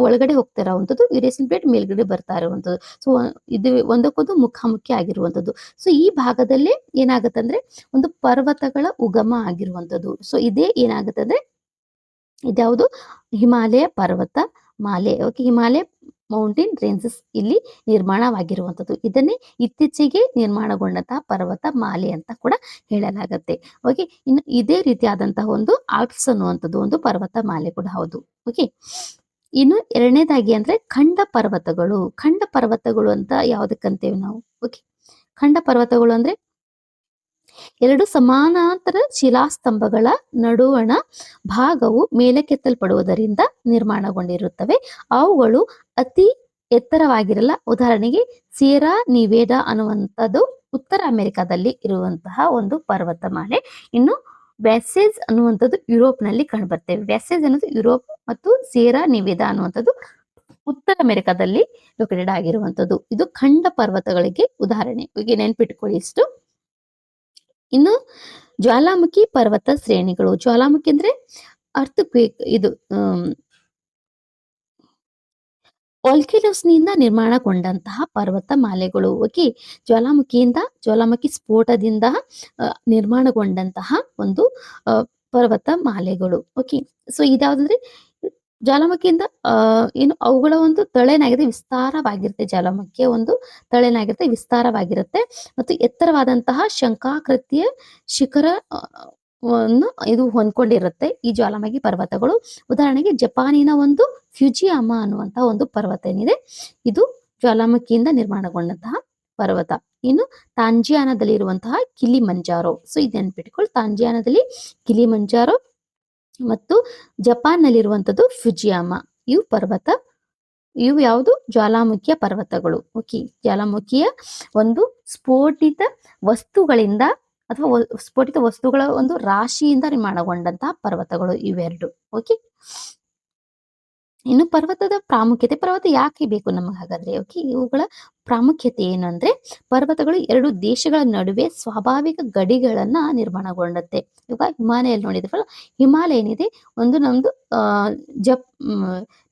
ಒಳಗಡೆ ಹೋಗ್ತಾ ಇರುವಂತದ್ದು, ಯುರೇಸಿಯನ್ ಪ್ಲೇಟ್ ಮೇಲ್ಗಡೆ ಬರ್ತಾ ಇರುವಂತದ್ದು. ಸೊ ಇದು ಒಂದಕ್ಕೊಂದು ಮುಖಾಮುಖಿ ಆಗಿರುವಂತದ್ದು. ಸೊ ಈ ಭಾಗದಲ್ಲೇ ಏನಾಗುತ್ತಂದ್ರೆ ಒಂದು ಪರ್ವತಗಳ ಉಗಮ ಆಗಿರುವಂತದ್ದು. ಸೊ ಇದೇ ಏನಾಗುತ್ತಂದ್ರೆ ಇದ್ಯಾವುದು? ಹಿಮಾಲಯ ಪರ್ವತ ಮಾಲೆ. ಓಕೆ. ಹಿಮಾಲಯ ಮೌಂಟೇನ್ ರೇಂಜಸ್ ಇಲ್ಲಿ ನಿರ್ಮಾಣವಾಗಿರುವಂತದ್ದು. ಇದನ್ನೇ ಇತ್ತೀಚೆಗೆ ನಿರ್ಮಾಣಗೊಂಡಂತಹ ಪರ್ವತ ಮಾಲೆ ಅಂತ ಕೂಡ ಹೇಳಲಾಗತ್ತೆ. ಓಕೆ. ಇನ್ನು ಇದೇ ರೀತಿಯಾದಂತಹ ಒಂದು ಆಲ್ಪ್ಸ್ ಅನ್ನುವಂಥದ್ದು ಒಂದು ಪರ್ವತ ಮಾಲೆ ಕೂಡ ಹೌದು. ಓಕೆ. ಇನ್ನು ಎರಡನೇದಾಗಿ ಅಂದ್ರೆ ಖಂಡ ಪರ್ವತಗಳು. ಖಂಡ ಪರ್ವತಗಳು ಅಂತ ಯಾವ್ದಕ್ಕಂತೇವೆ ನಾವು? ಓಕೆ. ಖಂಡ ಪರ್ವತಗಳು ಅಂದ್ರೆ ಎರಡು ಸಮಾನಾಂತರ ಶಿಲಾಸ್ತಂಭಗಳ ನಡುವಣ ಭಾಗವು ಮೇಲಕ್ಕೆತ್ತಲ್ಪಡುವುದರಿಂದ ನಿರ್ಮಾಣಗೊಂಡಿರುತ್ತವೆ. ಅವುಗಳು ಅತಿ ಎತ್ತರವಾಗಿರಲ್ಲ. ಉದಾಹರಣೆಗೆ ಸಿಯೆರಾ ನಿವೇಡಾ ಅನ್ನುವಂಥದ್ದು ಉತ್ತರ ಅಮೆರಿಕಾದಲ್ಲಿ ಇರುವಂತಹ ಒಂದು ಪರ್ವತಮಾಲೆ. ಇನ್ನು ವ್ಯಾಸೇಜ್ ಅನ್ನುವಂಥದ್ದು ಯುರೋಪ್ನಲ್ಲಿ ಕಂಡುಬರ್ತೇವೆ. ವ್ಯಾಸೇಜ್ ಅನ್ನೋದು ಯುರೋಪ್ ಮತ್ತು ಸಿಯೆರಾ ನಿವೇಡಾ ಅನ್ನುವಂಥದ್ದು ಉತ್ತರ ಅಮೆರಿಕಾದಲ್ಲಿ ಲೊಕೇಟೆಡ್ ಆಗಿರುವಂಥದ್ದು. ಇದು ಖಂಡ ಪರ್ವತಗಳಿಗೆ ಉದಾಹರಣೆ. ಹೀಗೆ ನೆನ್ಪಿಟ್ಕೊಳ್ಳಿ ಇಷ್ಟು. ಇನ್ನು ಜ್ವಾಲಾಮುಖಿ ಪರ್ವತ ಶ್ರೇಣಿಗಳು. ಜ್ವಾಲಾಮುಖಿ ಅಂದ್ರೆ ಅರ್ಥಕ್ವೇಕ್. ಇದು ನಿಂದ ನಿರ್ಮಾಣಗೊಂಡಂತಹ ಪರ್ವತ ಮಾಲೆಗಳು. ಓಕೆ. ಜ್ವಾಲಾಮುಖಿ ಸ್ಫೋಟದಿಂದ ನಿರ್ಮಾಣಗೊಂಡಂತಹ ಒಂದು ಪರ್ವತ ಮಾಲೆಗಳು. ಓಕೆ. ಸೊ ಇದ್ಯಾವುದಂದ್ರೆ ಜ್ವಾಲಾಮುಖಿಯಿಂದ ಏನು ಅವುಗಳ ಒಂದು ತಳೆನಾಗಿದೆ ವಿಸ್ತಾರವಾಗಿರುತ್ತೆ. ಜ್ವಾಲಾಮುಖಿಯ ಒಂದು ತಳೆನಾಗಿರುತ್ತೆ ವಿಸ್ತಾರವಾಗಿರುತ್ತೆ ಮತ್ತು ಎತ್ತರವಾದಂತಹ ಶಂಖಾಕೃತಿಯ ಶಿಖರ ಇದು ಹೊಂದ್ಕೊಂಡಿರುತ್ತೆ ಈ ಜ್ವಾಲಾಮುಖಿ ಪರ್ವತಗಳು. ಉದಾಹರಣೆಗೆ ಜಪಾನಿನ ಒಂದು ಫ್ಯುಜಿಯಾಮ ಅನ್ನುವಂತಹ ಒಂದು ಪರ್ವತ ಏನಿದೆ, ಇದು ಜ್ವಾಲಾಮುಖಿಯಿಂದ ನಿರ್ಮಾಣಗೊಂಡಂತಹ ಪರ್ವತ. ಇನ್ನು ತಾಂಜಿಯಾನದಲ್ಲಿ ಇರುವಂತಹ ಕಿಲಿಮಂಜಾರೋ. ಸೊ ಇದು ನೆನ್ಪಿಟ್ಕೊಳ್ಳಿ. ತಾಂಜಿಯಾನದಲ್ಲಿ ಕಿಲಿಮಂಜಾರೋ ಮತ್ತು ಜಪಾನ್ ನಲ್ಲಿರುವಂತದ್ದು ಫ್ಯುಜಿಯಾಮ. ಇವು ಯಾವುದು? ಜ್ವಾಲಾಮುಖಿಯ ಪರ್ವತಗಳು. ಓಕೆ. ಜ್ವಾಲಾಮುಖಿಯ ಒಂದು ಸ್ಫೋಟಿತ ವಸ್ತುಗಳಿಂದ ಅಥವಾ ಸ್ಫೋಟಿತ ವಸ್ತುಗಳ ಒಂದು ರಾಶಿಯಿಂದ ನಿರ್ಮಾಣಗೊಂಡಂತಹ ಪರ್ವತಗಳು ಇವೆರಡು. ಓಕೆ. ಇನ್ನು ಪರ್ವತದ ಪ್ರಾಮುಖ್ಯತೆ. ಪರ್ವತ ಯಾಕೆ ಬೇಕು ನಮಗೆ ಹಾಗಾದ್ರೆ? ಓಕೆ. ಇವುಗಳ ಪ್ರಾಮುಖ್ಯತೆ ಏನಂದ್ರೆ ಪರ್ವತಗಳು ಎರಡು ದೇಶಗಳ ನಡುವೆ ಸ್ವಾಭಾವಿಕ ಗಡಿಗಳನ್ನ ನಿರ್ಮಾಣಗೊಂಡತ್ತೆ. ಇವಾಗ ಹಿಮಾಲಯಲ್ಲಿ ನೋಡಿದ್ರಲ್ಲ, ಹಿಮಾಲಯ ಏನಿದೆ ಒಂದು ನಮ್ದು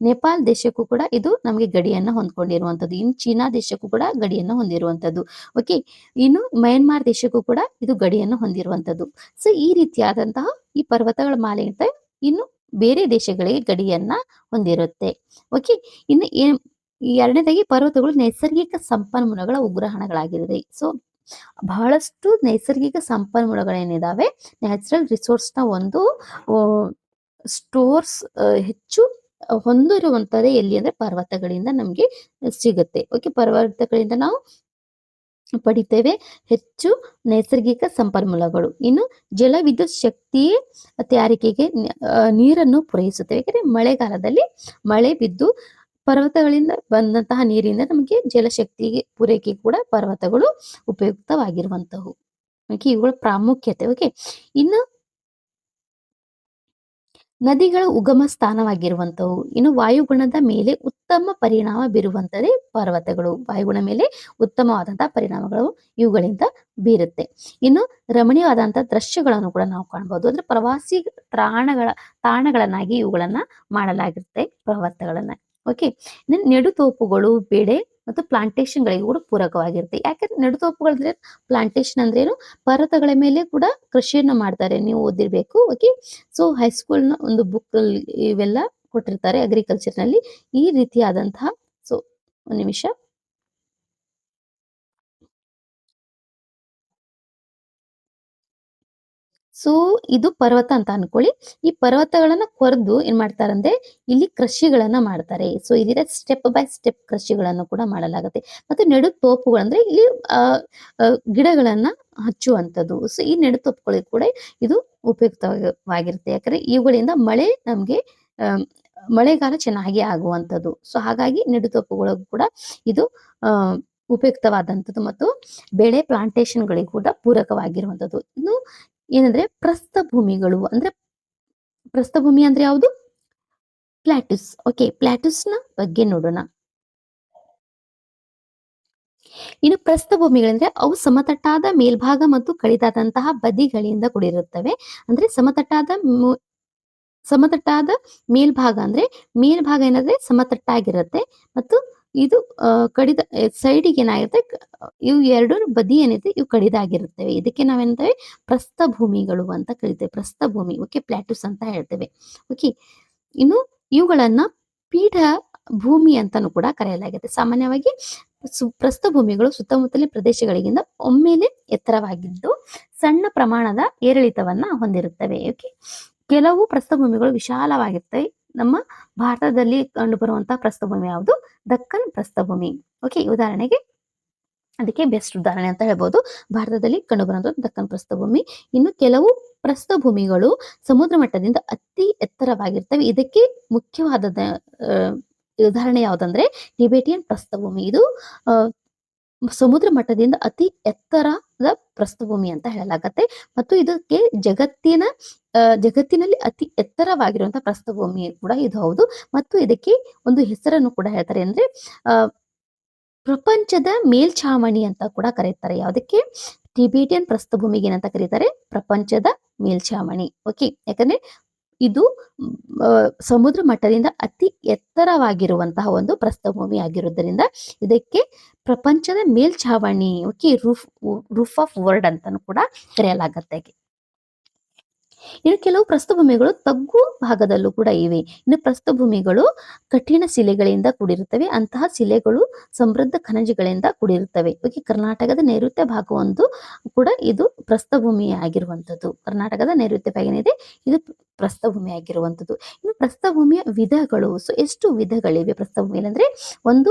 ನೇಪಾಲ್ ದೇಶಕ್ಕೂ ಕೂಡ ಇದು ನಮಗೆ ಗಡಿಯನ್ನ ಹೊಂದ್ಕೊಂಡಿರುವಂತದ್ದು. ಇನ್ನು ಚೀನಾ ದೇಶಕ್ಕೂ ಕೂಡ ಗಡಿಯನ್ನು ಹೊಂದಿರುವಂತದ್ದು. ಓಕೆ. ಇನ್ನು ಮಯನ್ಮಾರ್ ದೇಶಕ್ಕೂ ಕೂಡ ಇದು ಗಡಿಯನ್ನು ಹೊಂದಿರುವಂತದ್ದು. ಸೊ ಈ ರೀತಿಯಾದಂತಹ ಈ ಪರ್ವತಗಳ ಮಾಲೆ ಅಂತ ಇನ್ನು ಬೇರೆ ದೇಶಗಳಿಗೆ ಗಡಿಯನ್ನ ಹೊಂದಿರುತ್ತೆ. ಓಕೆ. ಇನ್ನು ಎರಡನೇದಾಗಿ ಪರ್ವತಗಳು ನೈಸರ್ಗಿಕ ಸಂಪನ್ಮೂಲಗಳ ಉಗ್ರಾಣಗಳಾಗಿರುತ್ತೆ. ಸೊ ಬಹಳಷ್ಟು ನೈಸರ್ಗಿಕ ಸಂಪನ್ಮೂಲಗಳೇನಿದಾವೆ, ನ್ಯಾಚುರಲ್ ರಿಸೋರ್ಸ್ ನ ಒಂದು ಸ್ಟೋರ್ಸ್ ಹೆಚ್ಚು ಹೊಂದಿರುವಂತದೇ ಎಲ್ಲಿ ಅಂದ್ರೆ ಪರ್ವತಗಳಿಂದ ನಮ್ಗೆ ಸಿಗುತ್ತೆ. ಓಕೆ. ಪರ್ವತಗಳಿಂದ ನಾವು ಪಡಿತೇವೆ ಹೆಚ್ಚು ನೈಸರ್ಗಿಕ ಸಂಪನ್ಮೂಲಗಳು. ಇನ್ನು ಜಲವಿದ್ಯುತ್ ಶಕ್ತಿ ತಯಾರಿಕೆಗೆ ನೀರನ್ನು ಪೂರೈಸುತ್ತೇವೆ. ಯಾಕಂದ್ರೆ ಮಳೆಗಾಲದಲ್ಲಿ ಮಳೆ ಬಿದ್ದು ಪರ್ವತಗಳಿಂದ ಬಂದಂತಹ ನೀರಿಂದ ನಮಗೆ ಜಲಶಕ್ತಿಗೆ ಪೂರೈಕೆ ಕೂಡ ಪರ್ವತಗಳು ಉಪಯುಕ್ತವಾಗಿರುವಂತವು. ಓಕೆ. ಇವುಗಳ ಪ್ರಾಮುಖ್ಯತೆ. ಓಕೆ. ಇನ್ನು ನದಿಗಳ ಉಗಮ ಸ್ಥಾನವಾಗಿರುವಂತವು. ಇನ್ನು ವಾಯುಗುಣದ ಮೇಲೆ ಉತ್ತಮ ಪರಿಣಾಮ ಬೀರುವಂತದೇ ಪರ್ವತಗಳು. ವಾಯುಗುಣ ಮೇಲೆ ಉತ್ತಮವಾದಂತಹ ಪರಿಣಾಮಗಳು ಇವುಗಳಿಂದ ಬೀರುತ್ತೆ. ಇನ್ನು ರಮಣೀಯವಾದಂತಹ ದೃಶ್ಯಗಳನ್ನು ಕೂಡ ನಾವು ಕಾಣಬಹುದು. ಅಂದ್ರೆ ಪ್ರವಾಸಿ ತಾಣಗಳನ್ನಾಗಿ ಇವುಗಳನ್ನ ಮಾಡಲಾಗಿರುತ್ತೆ ಪರ್ವತಗಳನ್ನ. ಓಕೆ. ನೆಡುತೋಪುಗಳು, ಬೆಳೆ ಮತ್ತು ಪ್ಲಾಂಟೇಶನ್ ಗಳಿಗೆ ಕೂಡ ಪೂರಕವಾಗಿರುತ್ತೆ. ಯಾಕಂದ್ರೆ ನೆಡುತೋಪುಗಳಂದ್ರೆ ಪ್ಲಾಂಟೇಶನ್ ಅಂದ್ರೆ ಏನು? ಪರ್ವತಗಳ ಮೇಲೆ ಕೂಡ ಕೃಷಿಯನ್ನು ಮಾಡ್ತಾರೆ. ನೀವು ಓದಿರ್ಬೇಕು. ಓಕೆ. ಸೊ ಹೈಸ್ಕೂಲ್ ನ ಒಂದು ಬುಕ್ ಅಲ್ಲಿ ಇವೆಲ್ಲ ಕೊಟ್ಟಿರ್ತಾರೆ ಅಗ್ರಿಕಲ್ಚರ್ ನಲ್ಲಿ ಈ ರೀತಿಯಾದಂತಹ. ಸೊ ಒಂದು ನಿಮಿಷ. ಸೊ ಇದು ಪರ್ವತ ಅಂತ ಅನ್ಕೊಳ್ಳಿ. ಈ ಪರ್ವತಗಳನ್ನ ಕೊರೆದು ಏನ್ ಮಾಡ್ತಾರಂದ್ರೆ ಇಲ್ಲಿ ಕೃಷಿಗಳನ್ನ ಮಾಡ್ತಾರೆ. ಸೊ ಈ ರೀತಿ ಸ್ಟೆಪ್ ಬೈ ಸ್ಟೆಪ್ ಕೃಷಿಗಳನ್ನು ಕೂಡ ಮಾಡಲಾಗುತ್ತೆ. ಮತ್ತೆ ನೆಡುತೋಪುಗಳಂದ್ರೆ ಇಲ್ಲಿ ಆ ಗಿಡಗಳನ್ನ ಹಚ್ಚುವಂಥದ್ದು. ಸೊ ಈ ನೆಡುತೋಪುಗಳಿಗೆ ಕೂಡ ಇದು ಉಪಯುಕ್ತವಾಗಿರುತ್ತೆ. ಯಾಕಂದ್ರೆ ಇವುಗಳಿಂದ ಮಳೆ ನಮ್ಗೆ ಮಳೆಗಾಲ ಚೆನ್ನಾಗಿ ಆಗುವಂಥದ್ದು. ಸೊ ಹಾಗಾಗಿ ನೆಡುತೋಪುಗಳಿಗೂ ಕೂಡ ಇದು ಆ ಉಪಯುಕ್ತವಾದಂಥದ್ದು ಮತ್ತು ಬೆಳೆ ಪ್ಲಾಂಟೇಶನ್ಗಳಿಗೆ ಕೂಡ ಪೂರಕವಾಗಿರುವಂಥದ್ದು. ಇನ್ನು ಏನಂದ್ರೆ ಪ್ರಸ್ಥಭೂಮಿಗಳು ಅಂದ್ರೆ ಪ್ರಸ್ಥಭೂಮಿ ಅಂದ್ರೆ ಯಾವುದು? ಪ್ಲಾಟ್ಯೂಸ್. ಓಕೆ, ಪ್ಲಾಟ್ಯೂಸ್ನ ಬಗ್ಗೆ ನೋಡೋಣ. ಇನ್ನು ಪ್ರಸ್ಥಭೂಮಿಗಳಂದ್ರೆ ಅವು ಸಮತಟ್ಟಾದ ಮೇಲ್ಭಾಗ ಮತ್ತು ಕಡಿದಾದಂತಹ ಬದಿಗಳಿಂದ ಕೂಡಿರುತ್ತವೆ. ಅಂದ್ರೆ ಸಮತಟ್ಟಾದ ಮೇಲ್ಭಾಗ ಅಂದ್ರೆ ಮೇಲ್ಭಾಗ ಏನಂದ್ರೆ ಸಮತಟ್ಟಾಗಿರುತ್ತೆ ಮತ್ತು ಇದು ಕಡಿದ ಸೈಡಿಗೆ ಏನಾಗಿರುತ್ತೆ, ಇವು ಎರಡು ಬದಿ ಏನಿದೆ ಇವು ಕಡಿದಾಗಿರುತ್ತವೆ. ಇದಕ್ಕೆ ನಾವೇನಂತೇವೆ ಪ್ರಸ್ಥಭೂಮಿಗಳು ಅಂತ ಕರಿತೇವೆ. ಪ್ರಸ್ಥಭೂಮಿ, ಓಕೆ, ಪ್ಲಾಟ್ಯೂಸ್ ಅಂತ ಹೇಳ್ತೇವೆ. ಓಕೆ, ಇನ್ನು ಇವುಗಳನ್ನ ಪೀಠ ಭೂಮಿ ಅಂತಾನೂ ಕೂಡ ಕರೆಯಲಾಗುತ್ತೆ. ಸಾಮಾನ್ಯವಾಗಿ ಪ್ರಸ್ಥಭೂಮಿಗಳು ಸುತ್ತಮುತ್ತಲಿನ ಪ್ರದೇಶಗಳಿಗಿಂತ ಒಮ್ಮೆಲೆ ಎತ್ತರವಾಗಿದ್ದು ಸಣ್ಣ ಪ್ರಮಾಣದ ಏರಿಳಿತವನ್ನ ಹೊಂದಿರುತ್ತವೆ. ಓಕೆ, ಕೆಲವು ಪ್ರಸ್ಥಭೂಮಿಗಳು ವಿಶಾಲವಾಗಿರ್ತವೆ. ನಮ್ಮ ಭಾರತದಲ್ಲಿ ಕಂಡುಬರುವಂತಹ ಪ್ರಸ್ಥಭೂಮಿ ಯಾವುದು? ದಕ್ಕನ್ ಪ್ರಸ್ಥಭೂಮಿ. ಓಕೆ, ಉದಾಹರಣೆಗೆ ಅದಕ್ಕೆ ಬೆಸ್ಟ್ ಉದಾಹರಣೆ ಅಂತ ಹೇಳ್ಬೋದು ಭಾರತದಲ್ಲಿ ಕಂಡುಬರುವಂತಹ ದಕ್ಕನ್ ಪ್ರಸ್ಥಭೂಮಿ. ಇನ್ನು ಕೆಲವು ಪ್ರಸ್ಥಭೂಮಿಗಳು ಸಮುದ್ರ ಮಟ್ಟದಿಂದ ಅತಿ ಎತ್ತರವಾಗಿರ್ತವೆ. ಇದಕ್ಕೆ ಮುಖ್ಯವಾದ ಉದಾಹರಣೆ ಯಾವುದಂದ್ರೆ ಟಿಬೆಟಿಯನ್ ಪ್ರಸ್ಥಭೂಮಿ. ಇದು ಸಮುದ್ರ ಮಟ್ಟದಿಂದ ಅತಿ ಎತ್ತರದ ಪ್ರಸ್ಥಭೂಮಿ ಅಂತ ಹೇಳಲಾಗತ್ತೆ ಮತ್ತು ಇದಕ್ಕೆ ಜಗತ್ತಿನಲ್ಲಿ ಅತಿ ಎತ್ತರವಾಗಿರುವಂತಹ ಪ್ರಸ್ಥಭೂಮಿ ಕೂಡ ಇದು ಹೌದು. ಮತ್ತು ಇದಕ್ಕೆ ಒಂದು ಹೆಸರನ್ನು ಕೂಡ ಹೇಳ್ತಾರೆ, ಅಂದ್ರೆ ಪ್ರಪಂಚದ ಮೇಲ್ಛಾವಣಿ ಅಂತ ಕೂಡ ಕರೀತಾರೆ. ಯಾವುದಕ್ಕೆ? ಟಿಬೆಟಿಯನ್ ಪ್ರಸ್ಥಭೂಮಿಗೆ ಏನಂತ ಕರೀತಾರೆ? ಪ್ರಪಂಚದ ಮೇಲ್ಛಾವಣಿ. ಓಕೆ, ಯಾಕಂದ್ರೆ ಇದು ಸಮುದ್ರ ಮಟ್ಟದಿಂದ ಅತಿ ಎತ್ತರವಾಗಿರುವಂತಹ ಒಂದು ಪ್ರಸ್ಥಭೂಮಿ ಆಗಿರುವುದರಿಂದ ಇದಕ್ಕೆ ಪ್ರಪಂಚದ ಮೇಲ್ಛಾವಣಿ, ಓಕೆ, ರೂಫ್ ಆಫ್ ವರ್ಲ್ಡ್ ಅಂತಾನು ಕೂಡ ಕರೆಯಲಾಗತ್ತೆ. ಇನ್ನು ಕೆಲವು ಪ್ರಸ್ಥಭೂಮಿಗಳು ತಗ್ಗು ಭಾಗದಲ್ಲೂ ಕೂಡ ಇವೆ. ಇನ್ನು ಪ್ರಸ್ಥಭೂಮಿಗಳು ಕಠಿಣ ಶಿಲೆಗಳಿಂದ ಕೂಡಿರುತ್ತವೆ. ಅಂತಹ ಶಿಲೆಗಳು ಸಮೃದ್ಧ ಖನಿಜಗಳಿಂದ ಕೂಡಿರುತ್ತವೆ. ಓಕೆ, ಕರ್ನಾಟಕದ ನೈಋತ್ಯ ಭಾಗವೊಂದು ಕೂಡ ಇದು ಪ್ರಸ್ಥಭೂಮಿ ಆಗಿರುವಂತದ್ದು. ಕರ್ನಾಟಕದ ನೈಋತ್ಯ ಭಾಗ ಏನಿದೆ ಇದು ಪ್ರಸ್ಥಭೂಮಿ ಆಗಿರುವಂತದ್ದು. ಇನ್ನು ಪ್ರಸ್ಥಭೂಮಿಯ ವಿಧಗಳು. ಸೊ ಎಷ್ಟು ವಿಧಗಳಿವೆ ಪ್ರಸ್ಥಭೂಮಿಯಲ್ಲಿ ಅಂದ್ರೆ ಒಂದು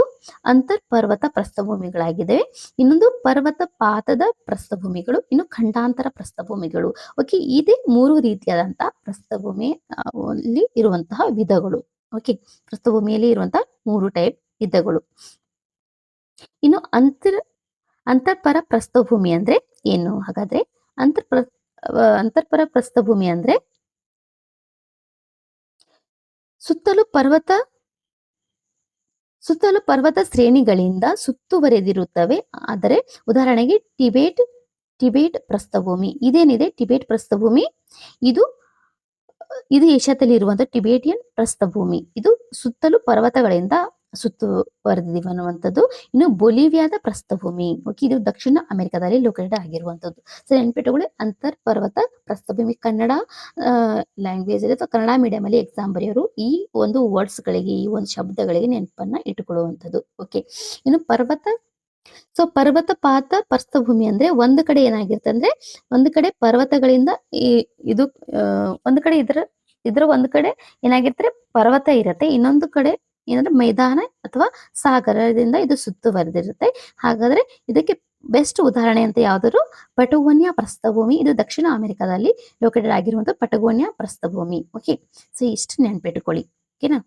ಅಂತರ್ಪರ್ವತ ಪ್ರಸ್ಥಭೂಮಿಗಳಾಗಿವೆ, ಇನ್ನೊಂದು ಪರ್ವತ ಪಾತದ ಪ್ರಸ್ಥಭೂಮಿಗಳು, ಇನ್ನು ಖಂಡಾಂತರ ಪ್ರಸ್ಥಭೂಮಿಗಳು. ಓಕೆ, ಇದೇ ಮೂರು ರೀತಿಯಾದಂತಹ ಪ್ರಸ್ಥಭೂಮಿ ಅಲ್ಲಿ ಇರುವಂತಹ ವಿಧಗಳು. ಓಕೆ, ಪ್ರಸ್ಥಭೂಮಿಯಲ್ಲಿ ಇರುವಂತಹ 3 ಟೈಪ್ ವಿಧಗಳು. ಇನ್ನು ಅಂತರ್ಪರ ಪ್ರಸ್ಥಭೂಮಿ ಅಂದ್ರೆ ಏನು? ಹಾಗಾದ್ರೆ ಅಂತರ್ಪರ ಪ್ರಸ್ಥಭೂಮಿ ಅಂದ್ರೆ ಸುತ್ತಲೂ ಪರ್ವತ ಶ್ರೇಣಿಗಳಿಂದ ಸುತ್ತುವರೆದಿರುತ್ತವೆ. ಆದರೆ ಉದಾಹರಣೆಗೆ ಟಿಬೇಟ್ ಪ್ರಸ್ಥಭೂಮಿ ಇದೇನಿದೆ, ಟಿಬೇಟ್ ಪ್ರಸ್ಥಭೂಮಿ ಇದು ಏಷ್ಯಾದಲ್ಲಿ ಇರುವಂತಹ ಟಿಬೇಟಿಯನ್ ಪ್ರಸ್ಥಭೂಮಿ. ಇದು ಸುತ್ತಲೂ ಪರ್ವತಗಳಿಂದ ಸುತ್ತುವರೆದಿರುವಂತದ್ದು. ಇನ್ನು ಬೊಲಿವಿಯಾದ ಪ್ರಸ್ಥಭೂಮಿ, ಓಕೆ, ಇದು ದಕ್ಷಿಣ ಅಮೆರಿಕದಲ್ಲಿ ಲೊಕೇಟೆಡ್ ಆಗಿರುವಂತದ್ದು. ಸೊ ನೆನ್ಪಿಟ್ಟುಕೊಳ್ಳಿ, ಅಂತರ್ಪರ್ವತ ಪ್ರಸ್ಥಭೂಮಿ. ಕನ್ನಡ ಲ್ಯಾಂಗ್ವೇಜ್ ಅಲ್ಲಿ ಅಥವಾ ಕನ್ನಡ ಮೀಡಿಯಂ ಅಲ್ಲಿ ಎಕ್ಸಾಮ್ ಬರೆಯೋರು ಈ ಒಂದು ವರ್ಡ್ಸ್ ಗಳಿಗೆ, ಈ ಒಂದು ಶಬ್ದಗಳಿಗೆ ನೆನಪನ್ನ ಇಟ್ಟುಕೊಳ್ಳುವಂಥದ್ದು. ಓಕೆ, ಇನ್ನು ಪರ್ವತಪಾತ ಪ್ರಸ್ಥಭೂಮಿ ಅಂದ್ರೆ ಒಂದು ಕಡೆ ಏನಾಗಿರುತ್ತೆ ಅಂದ್ರೆ ಒಂದು ಕಡೆ ಪರ್ವತಗಳಿಂದ ಇದು ಒಂದು ಕಡೆ ಇದರ ಒಂದು ಕಡೆ ಏನಾಗಿರ್ತಾರೆ ಪರ್ವತ ಇರುತ್ತೆ, ಇನ್ನೊಂದು ಕಡೆ ಏನಂದ್ರೆ ಮೈದಾನ ಅಥವಾ ಸಾಗರದಿಂದ ಇದು ಸುತ್ತುವರೆದಿರುತ್ತೆ. ಹಾಗಾದ್ರೆ ಇದಕ್ಕೆ ಬೆಸ್ಟ್ ಉದಾಹರಣೆ ಅಂತ ಯಾವ್ದಾದ್ರು ಪಟಗೋನಿಯಾ ಪ್ರಸ್ಥಭೂಮಿ. ಇದು ದಕ್ಷಿಣ ಅಮೆರಿಕದಲ್ಲಿ ಲೊಕೇಟೆಡ್ ಆಗಿರುವಂತಹ ಪಟಗೋನಿಯಾ ಪ್ರಸ್ಥಭೂಮಿ. ಓಕೆ, ಸೊ ಇಷ್ಟು ನೆನ್ಪಿಟ್ಕೊಳ್ಳಿ. ಓಕೆನಾ.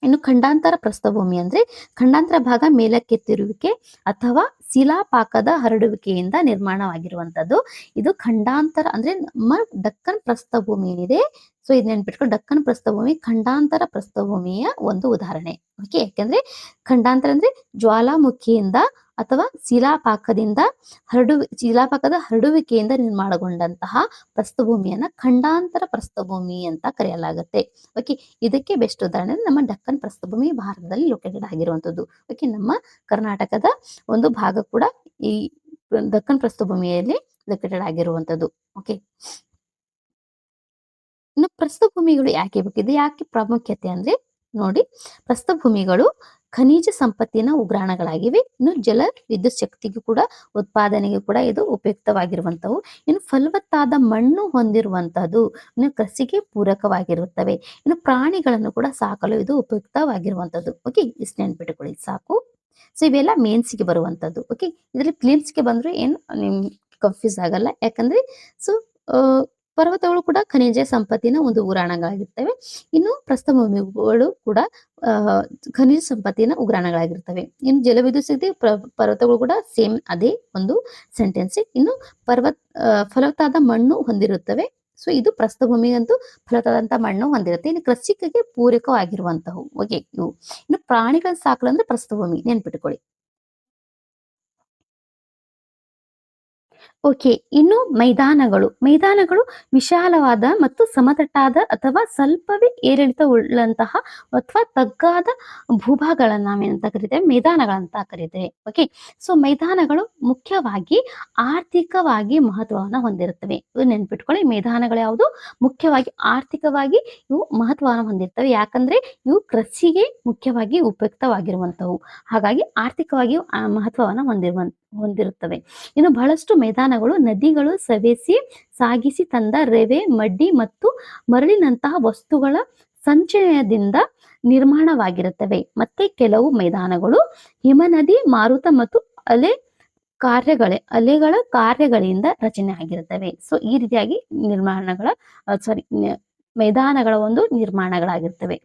ಇನ್ನು ಖಂಡಾಂತರ ಪ್ರಸ್ಥಭೂಮಿ ಅಂದ್ರೆ ಖಂಡಾಂತರ ಭಾಗ ಮೇಲಕ್ಕೆತ್ತಿರುವಿಕೆ ಅಥವಾ ಶಿಲಾಪಾಕದ ಹರಡುವಿಕೆಯಿಂದ ನಿರ್ಮಾಣವಾಗಿರುವಂತದ್ದು. ಇದು ಖಂಡಾಂತರ ಅಂದ್ರೆ ನಮ್ಮ ದಕ್ಕನ್ ಪ್ರಸ್ಥಭೂಮಿ ಏನಿದೆ, ಸೊ ಇದು ನೆನ್ಪಿಟ್ಕೊಂಡು ಡಕ್ಕನ್ ಪ್ರಸ್ಥಭೂಮಿ ಖಂಡಾಂತರ ಪ್ರಸ್ಥಭೂಮಿಯ ಒಂದು ಉದಾಹರಣೆ. ಓಕೆ, ಯಾಕಂದ್ರೆ ಖಂಡಾಂತರ ಅಂದ್ರೆ ಜ್ವಾಲಾಮುಖಿಯಿಂದ ಅಥವಾ ಶಿಲಾಪಾಕದ ಹರಡುವಿಕೆಯಿಂದ ನಿರ್ಮಾಣಗೊಂಡಂತಹ ಪ್ರಸ್ಥಭೂಮಿಯನ್ನ ಖಂಡಾಂತರ ಪ್ರಸ್ಥಭೂಮಿ ಅಂತ ಕರೆಯಲಾಗುತ್ತೆ. ಓಕೆ, ಇದಕ್ಕೆ ಬೆಸ್ಟ್ ಉದಾಹರಣೆ ನಮ್ಮ ಡಕ್ಕನ್ ಪ್ರಸ್ಥಭೂಮಿ ಭಾರತದಲ್ಲಿ ಲೊಕೇಟೆಡ್ ಆಗಿರುವಂತದ್ದು. ಓಕೆ, ನಮ್ಮ ಕರ್ನಾಟಕದ ಒಂದು ಭಾಗ ಕೂಡ ಈ ದಕ್ಕನ್ ಪ್ರಸ್ಥಭೂಮಿಯಲ್ಲಿ ಲೊಕೇಟೆಡ್ ಆಗಿರುವಂತದ್ದು. ಓಕೆ, ಇನ್ನು ಪ್ರಸ್ಥಭೂಮಿಗಳು ಯಾಕೆ ಬೇಕಿದೆ, ಯಾಕೆ ಪ್ರಾಮುಖ್ಯತೆ ಅಂದ್ರೆ ನೋಡಿ, ಪ್ರಸ್ಥಭೂಮಿಗಳು ಖನಿಜ ಸಂಪತ್ತಿನ ಉಗ್ರಾಣಗಳಾಗಿವೆ. ಇನ್ನು ಜಲ ವಿದ್ಯುತ್ ಶಕ್ತಿಗೂ ಕೂಡ ಉತ್ಪಾದನೆಗೆ ಕೂಡ ಇದು ಉಪಯುಕ್ತವಾಗಿರುವಂತವು. ಇನ್ನು ಫಲವತ್ತಾದ ಮಣ್ಣು ಹೊಂದಿರುವಂತಹದ್ದು, ಇನ್ನು ಕೃಷಿಗೆ ಪೂರಕವಾಗಿರುತ್ತವೆ. ಇನ್ನು ಪ್ರಾಣಿಗಳನ್ನು ಕೂಡ ಸಾಕಲು ಇದು ಉಪಯುಕ್ತವಾಗಿರುವಂತದ್ದು. ಓಕೆ, ಇಷ್ಟು ನೆನ್ಪಿಟ್ಟುಕೊಳ್ಳಿ ಸಾಕು. ಸೊ ಇವೆಲ್ಲ ಮೇನ್ಸ್ಗೆ ಬರುವಂತದ್ದು. ಓಕೆ, ಇದರಲ್ಲಿ ಫಿಲಿಮ್ಸ್ಗೆ ಬಂದ್ರೆ ಏನು ನಿಮ್ ಕನ್ಫ್ಯೂಸ್ ಆಗಲ್ಲ. ಯಾಕಂದ್ರೆ ಸೊ ಪರ್ವತಗಳು ಕೂಡ ಖನಿಜ ಸಂಪತ್ತಿನ ಒಂದು ಉಗ್ರಾಣಗಳಾಗಿರ್ತವೆ. ಇನ್ನು ಪ್ರಸ್ಥಭೂಮಿಗಳು ಕೂಡ ಖನಿಜ ಸಂಪತ್ತಿನ ಉಗ್ರಾಣಗಳಾಗಿರ್ತವೆ. ಇನ್ನು ಜಲವಿದ್ಯುತ್ ಶಕ್ತಿ ಪರ್ವತಗಳು ಕೂಡ ಸೇಮ್ ಅದೇ ಒಂದು ಸೆಂಟೆನ್ಸ್. ಇನ್ನು ಫಲವತ್ತಾದ ಮಣ್ಣು ಹೊಂದಿರುತ್ತವೆ. ಸೊ ಇದು ಪ್ರಸ್ಥಭೂಮಿಗಂತೂ ಫಲವತ್ತಾದಂತ ಮಣ್ಣು ಹೊಂದಿರುತ್ತೆ. ಇನ್ನು ಕೃಷಿಕಗೆ ಪೂರಕವಾಗಿರುವಂತವು. ಓಕೆ, ಇವು. ಇನ್ನು ಪ್ರಾಣಿಗಳ ಸಾಕಲು ಅಂದ್ರೆ ಪ್ರಸ್ಥಭೂಮಿ ನೆನ್ಪಿಟ್ಕೊಳ್ಳಿ. ಓಕೆ, ಇನ್ನು ಮೈದಾನಗಳು ವಿಶಾಲವಾದ ಮತ್ತು ಸಮತಟ್ಟಾದ ಅಥವಾ ಸ್ವಲ್ಪವೇ ಏರಿಳಿತ ಉಳ್ಳಂತಹ ಅಥವಾ ತಗ್ಗಾದ ಭೂಭಾಗಗಳನ್ನ ನಾವೇನಂತ ಕರಿತೇವೆ, ಮೈದಾನಗಳಂತ ಕರಿತೇವೆ. ಓಕೆ, ಸೊ ಮೈದಾನಗಳು ಮುಖ್ಯವಾಗಿ ಆರ್ಥಿಕವಾಗಿ ಮಹತ್ವವನ್ನು ಹೊಂದಿರುತ್ತವೆ. ಇದು ನೆನ್ಪಿಟ್ಕೊಳ್ಳಿ. ಮೈದಾನಗಳು ಯಾವುದು ಮುಖ್ಯವಾಗಿ ಆರ್ಥಿಕವಾಗಿ ಇವು ಮಹತ್ವವನ್ನು ಹೊಂದಿರ್ತವೆ. ಯಾಕಂದ್ರೆ ಇವು ಕೃಷಿಗೆ ಮುಖ್ಯವಾಗಿ ಉಪಯುಕ್ತವಾಗಿರುವಂತವು. ಹಾಗಾಗಿ ಆರ್ಥಿಕವಾಗಿ ಮಹತ್ವವನ್ನು ಹೊಂದಿರುತ್ತವೆ. ಇನ್ನು ಬಹಳಷ್ಟು ಮೈದಾನಗಳು ನದಿಗಳು ಸಾಗಿಸಿ ತಂದ ರೆವೆ, ಮಡ್ಡಿ ಮತ್ತು ಮರಳಿನಂತಹ ವಸ್ತುಗಳ ಸಂಚಯನದಿಂದ ನಿರ್ಮಾಣವಾಗಿರುತ್ತವೆ. ಮತ್ತೆ ಕೆಲವು ಮೈದಾನಗಳು ಹಿಮನದಿ, ಮಾರುತ ಮತ್ತು ಅಲೆಗಳ ಕಾರ್ಯಗಳಿಂದ ರಚನೆ ಆಗಿರುತ್ತವೆ. ಸೊ ಈ ರೀತಿಯಾಗಿ ಮೈದಾನಗಳ ಒಂದು ನಿರ್ಮಾಣಗಳಾಗಿರ್ತವೆ.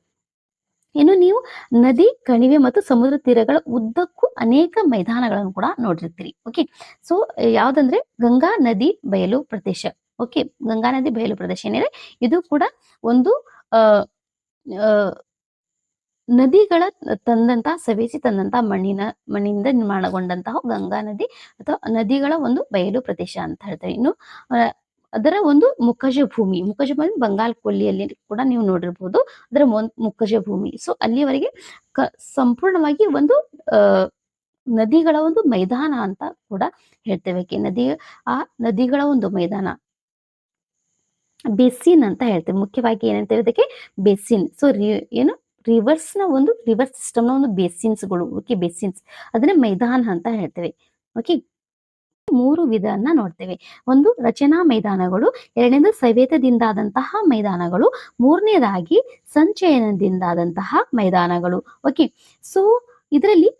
ಇನ್ನು ನೀವು ನದಿ, ಕಣಿವೆ ಮತ್ತು ಸಮುದ್ರ ತೀರಗಳ ಉದ್ದಕ್ಕೂ ಅನೇಕ ಮೈದಾನಗಳನ್ನು ಕೂಡ ನೋಡಿರ್ತೀರಿ. ಓಕೆ, ಸೊ ಯಾವ್ದಂದ್ರೆ ಗಂಗಾ ನದಿ ಬಯಲು ಪ್ರದೇಶ. ಓಕೆ, ಗಂಗಾ ನದಿ ಬಯಲು ಪ್ರದೇಶ ಏನಿದೆ ಇದು ಕೂಡ ಒಂದು ನದಿಗಳ ಸವೆಸಿ ತಂದಂತಹ ಮಣ್ಣಿನಿಂದ ನಿರ್ಮಾಣಗೊಂಡಂತಹ ಗಂಗಾ ನದಿ ಅಥವಾ ನದಿಗಳ ಒಂದು ಬಯಲು ಪ್ರದೇಶ ಅಂತ ಹೇಳ್ತಾರೆ. ಇನ್ನು ಅದರ ಒಂದು ಮುಖಜ ಭೂಮಿ ಬಂಗಾಲ್ ಕೊಲ್ಲಿಯಲ್ಲಿ ಕೂಡ ನೀವು ನೋಡಿರ್ಬೋದು. ಅದರ ಮುಖಜ ಭೂಮಿ. ಸೊ ಅಲ್ಲಿವರೆಗೆ ಸಂಪೂರ್ಣವಾಗಿ ಒಂದು ನದಿಗಳ ಒಂದು ಮೈದಾನ ಅಂತ ಕೂಡ ಹೇಳ್ತೇವೆ. ಆ ನದಿಗಳ ಒಂದು ಮೈದಾನ ಬೇಸಿನ್ ಅಂತ ಹೇಳ್ತೇವೆ. ಮುಖ್ಯವಾಗಿ ಏನಂತ ಇದಕ್ಕೆ ಬೇಸಿನ್. ಸೊ ಏನು ರಿವರ್ಸ್ ಸಿಸ್ಟಮ್ ನ ಒಂದು ಬೇಸಿನ್ಸ್ಗಳು. ಓಕೆ, ಬೇಸಿನ್ಸ್ ಅದನ್ನ ಮೈದಾನ ಅಂತ ಹೇಳ್ತೇವೆ. ಓಕೆ, 3 ವಿಧವನ್ನ ನೋಡ್ತೇವೆ. ಒಂದು ರಚನಾ ಮೈದಾನಗಳು, ಎರಡನೇದು ಸವೇತದಿಂದಾದಂತಹ ಮೈದಾನಗಳು, ಮೂರನೇದಾಗಿ ಸಂಚಯನದಿಂದಾದಂತಹ ಮೈದಾನಗಳು. ಓಕೆ, ಸೊ ಇದರಲ್ಲಿ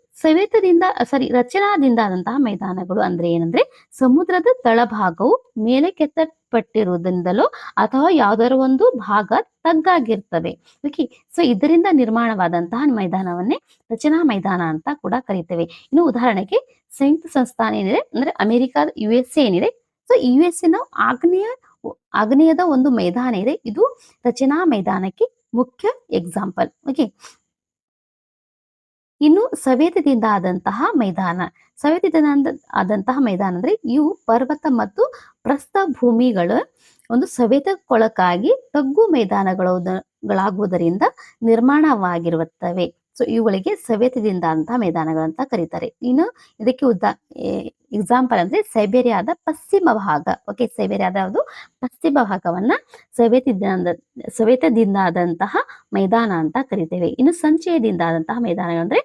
ರಚನಾದಿಂದಾದಂತಹ ಮೈದಾನಗಳು ಅಂದ್ರೆ ಏನಂದ್ರೆ ಸಮುದ್ರದ ತಳಭಾಗವು ಮೇಲೆ ಕೆತ್ತಲ್ಪಟ್ಟಿರುವುದರಿಂದಲೋ ಅಥವಾ ಯಾವ್ದಾರ ಒಂದು ಭಾಗ ತಗ್ಗಾಗಿರ್ತವೆ. ಓಕೆ, ಸೊ ಇದರಿಂದ ನಿರ್ಮಾಣವಾದಂತಹ ಮೈದಾನವನ್ನೇ ರಚನಾ ಮೈದಾನ ಅಂತ ಕೂಡ ಕರಿತೇವೆ. ಇನ್ನು ಉದಾಹರಣೆಗೆ ಸಂಯುಕ್ತ ಸಂಸ್ಥಾನ ಏನಿದೆ ಅಂದ್ರೆ ಅಮೆರಿಕಾದ USA ಏನಿದೆ, ಸೊ USA ನ ಆಗ್ನೇಯದ ಒಂದು ಮೈದಾನ ಇದೆ. ಇದು ರಚನಾ ಮೈದಾನಕ್ಕೆ ಮುಖ್ಯ ಎಕ್ಸಾಂಪಲ್. ಓಕೆ, ಇನ್ನು ಸವೇತದಿಂದ ಆದಂತಹ ಮೈದಾನ ಅಂದ್ರೆ ಇವು ಪರ್ವತ ಮತ್ತು ಪ್ರಸ್ಥಭೂಮಿಗಳ ಒಂದು ಸವೇತಕ್ಕೊಳಗಾಗಿ ತಗ್ಗು ಮೈದಾನಗಳಾಗುವುದರಿಂದ ನಿರ್ಮಾಣವಾಗಿರುತ್ತವೆ. ಸೊ ಇವುಗಳಿಗೆ ಸವೇತದಿಂದ ಅಂತ ಮೈದಾನಗಳಂತ ಕರೀತಾರೆ. ಇನ್ನು ಇದಕ್ಕೆ ಎಕ್ಸಾಂಪಲ್ ಅಂದ್ರೆ ಸೈಬೇರಿಯಾದ ಪಶ್ಚಿಮ ಭಾಗ. ಓಕೆ, ಸೈಬೇರಿಯಾದ ಯಾವುದು ಪಶ್ಚಿಮ ಭಾಗವನ್ನ ಸವೇತದಿಂದ ಆದಂತಹ ಮೈದಾನ ಅಂತ ಕರಿತೇವೆ. ಇನ್ನು ಸಂಚಯದಿಂದ ಆದಂತಹ ಮೈದಾನಗಳಂದ್ರೆ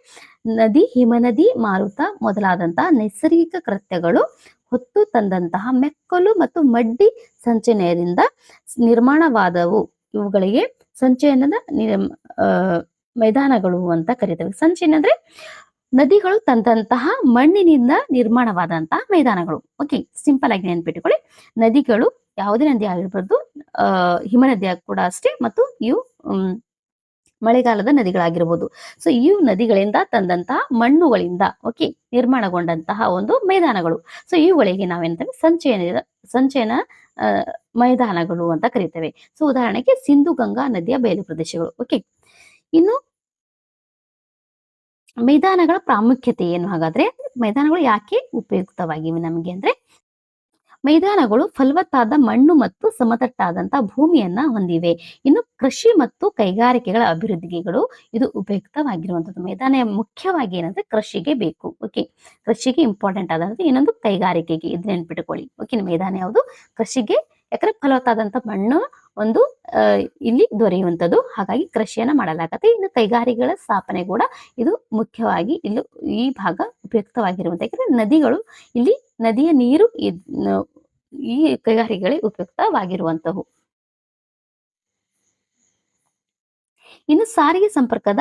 ನದಿ, ಹಿಮನದಿ, ಮಾರುತ ಮೊದಲಾದಂತಹ ನೈಸರ್ಗಿಕ ಕೃತ್ಯಗಳು ಹೊತ್ತು ತಂದಂತಹ ಮೆಕ್ಕಲು ಮತ್ತು ಮಡ್ಡಿ ಸಂಚಯನದಿಂದ ನಿರ್ಮಾಣವಾದವು. ಇವುಗಳಿಗೆ ಸಂಚಯನದ ಮೈದಾನಗಳು ಅಂತ ಕರೀತೇವೆ. ಸಂಚಯನ ಅಂದ್ರೆ ನದಿಗಳು ತಂದಂತಹ ಮಣ್ಣಿನಿಂದ ನಿರ್ಮಾಣವಾದಂತಹ ಮೈದಾನಗಳು. ಓಕೆ, ಸಿಂಪಲ್ ಆಗಿ ನೆನ್ಪಿಟ್ಟುಕೊಳ್ಳಿ. ನದಿಗಳು ಯಾವುದೇ ನದಿ ಆಗಿರ್ಬೋದು, ಹಿಮನದಿ ಕೂಡ ಅಷ್ಟೇ, ಮತ್ತು ಇವು ಮಳೆಗಾಲದ ನದಿಗಳಾಗಿರ್ಬೋದು. ಸೊ ಇವು ನದಿಗಳಿಂದ ತಂದಂತಹ ಮಣ್ಣುಗಳಿಂದ ಓಕೆ ನಿರ್ಮಾಣಗೊಂಡಂತಹ ಒಂದು ಮೈದಾನಗಳು. ಸೊ ಇವುಗಳಿಗೆ ನಾವೇನಂತೇವೆ ಸಂಚಯನ ಮೈದಾನಗಳು ಅಂತ ಕರಿತೇವೆ. ಸೊ ಉದಾಹರಣೆಗೆ ಸಿಂಧು ಗಂಗಾ ನದಿಯ ಬಯಲು ಪ್ರದೇಶಗಳು. ಓಕೆ, ಇನ್ನು ಮೈದಾನಗಳ ಪ್ರಾಮುಖ್ಯತೆ ಏನು? ಹಾಗಾದ್ರೆ ಮೈದಾನಗಳು ಯಾಕೆ ಉಪಯುಕ್ತವಾಗಿವೆ ನಮಗೆ ಅಂದ್ರೆ, ಮೈದಾನಗಳು ಫಲವತ್ತಾದ ಮಣ್ಣು ಮತ್ತು ಸಮತಟ್ಟಾದಂತಹ ಭೂಮಿಯನ್ನ ಹೊಂದಿವೆ. ಇನ್ನು ಕೃಷಿ ಮತ್ತು ಕೈಗಾರಿಕೆಗಳ ಅಭಿವೃದ್ಧಿಗಳು ಇದು ಉಪಯುಕ್ತವಾಗಿರುವಂತದ್ದು. ಮೈದಾನ ಮುಖ್ಯವಾಗಿ ಏನಂದ್ರೆ ಕೃಷಿಗೆ ಬೇಕು. ಓಕೆ, ಕೃಷಿಗೆ ಇಂಪಾರ್ಟೆಂಟ್ ಆದಂತ ಇನ್ನೊಂದು ಕೈಗಾರಿಕೆಗೆ. ಇದು ನೆನ್ಪಿಟ್ಕೊಳ್ಳಿ. ಓಕೆ, ಮೈದಾನ ಯಾವುದು? ಕೃಷಿಗೆ. ಯಾಕಂದ್ರೆ ಫಲವತ್ತಾದಂತ ಮಣ್ಣು ಒಂದು ಇಲ್ಲಿ ದೊರೆಯುವಂಥದ್ದು. ಹಾಗಾಗಿ ಕೃಷಿಯನ್ನ ಮಾಡಲಾಗತ್ತೆ. ಇನ್ನು ಕೈಗಾರಿಕೆಗಳ ಸ್ಥಾಪನೆ ಕೂಡ ಇದು ಮುಖ್ಯವಾಗಿ ಇಲ್ಲಿ ಈ ಭಾಗ ಉಪಯುಕ್ತವಾಗಿರುವಂತ, ಯಾಕಂದ್ರೆ ನದಿಗಳು ಇಲ್ಲಿ ನದಿಯ ನೀರು ಈ ಕೈಗಾರಿಕೆಗಳಿಗೆ ಉಪಯುಕ್ತವಾಗಿರುವಂತವು. ಇನ್ನು ಸಾರಿಗೆ ಸಂಪರ್ಕದ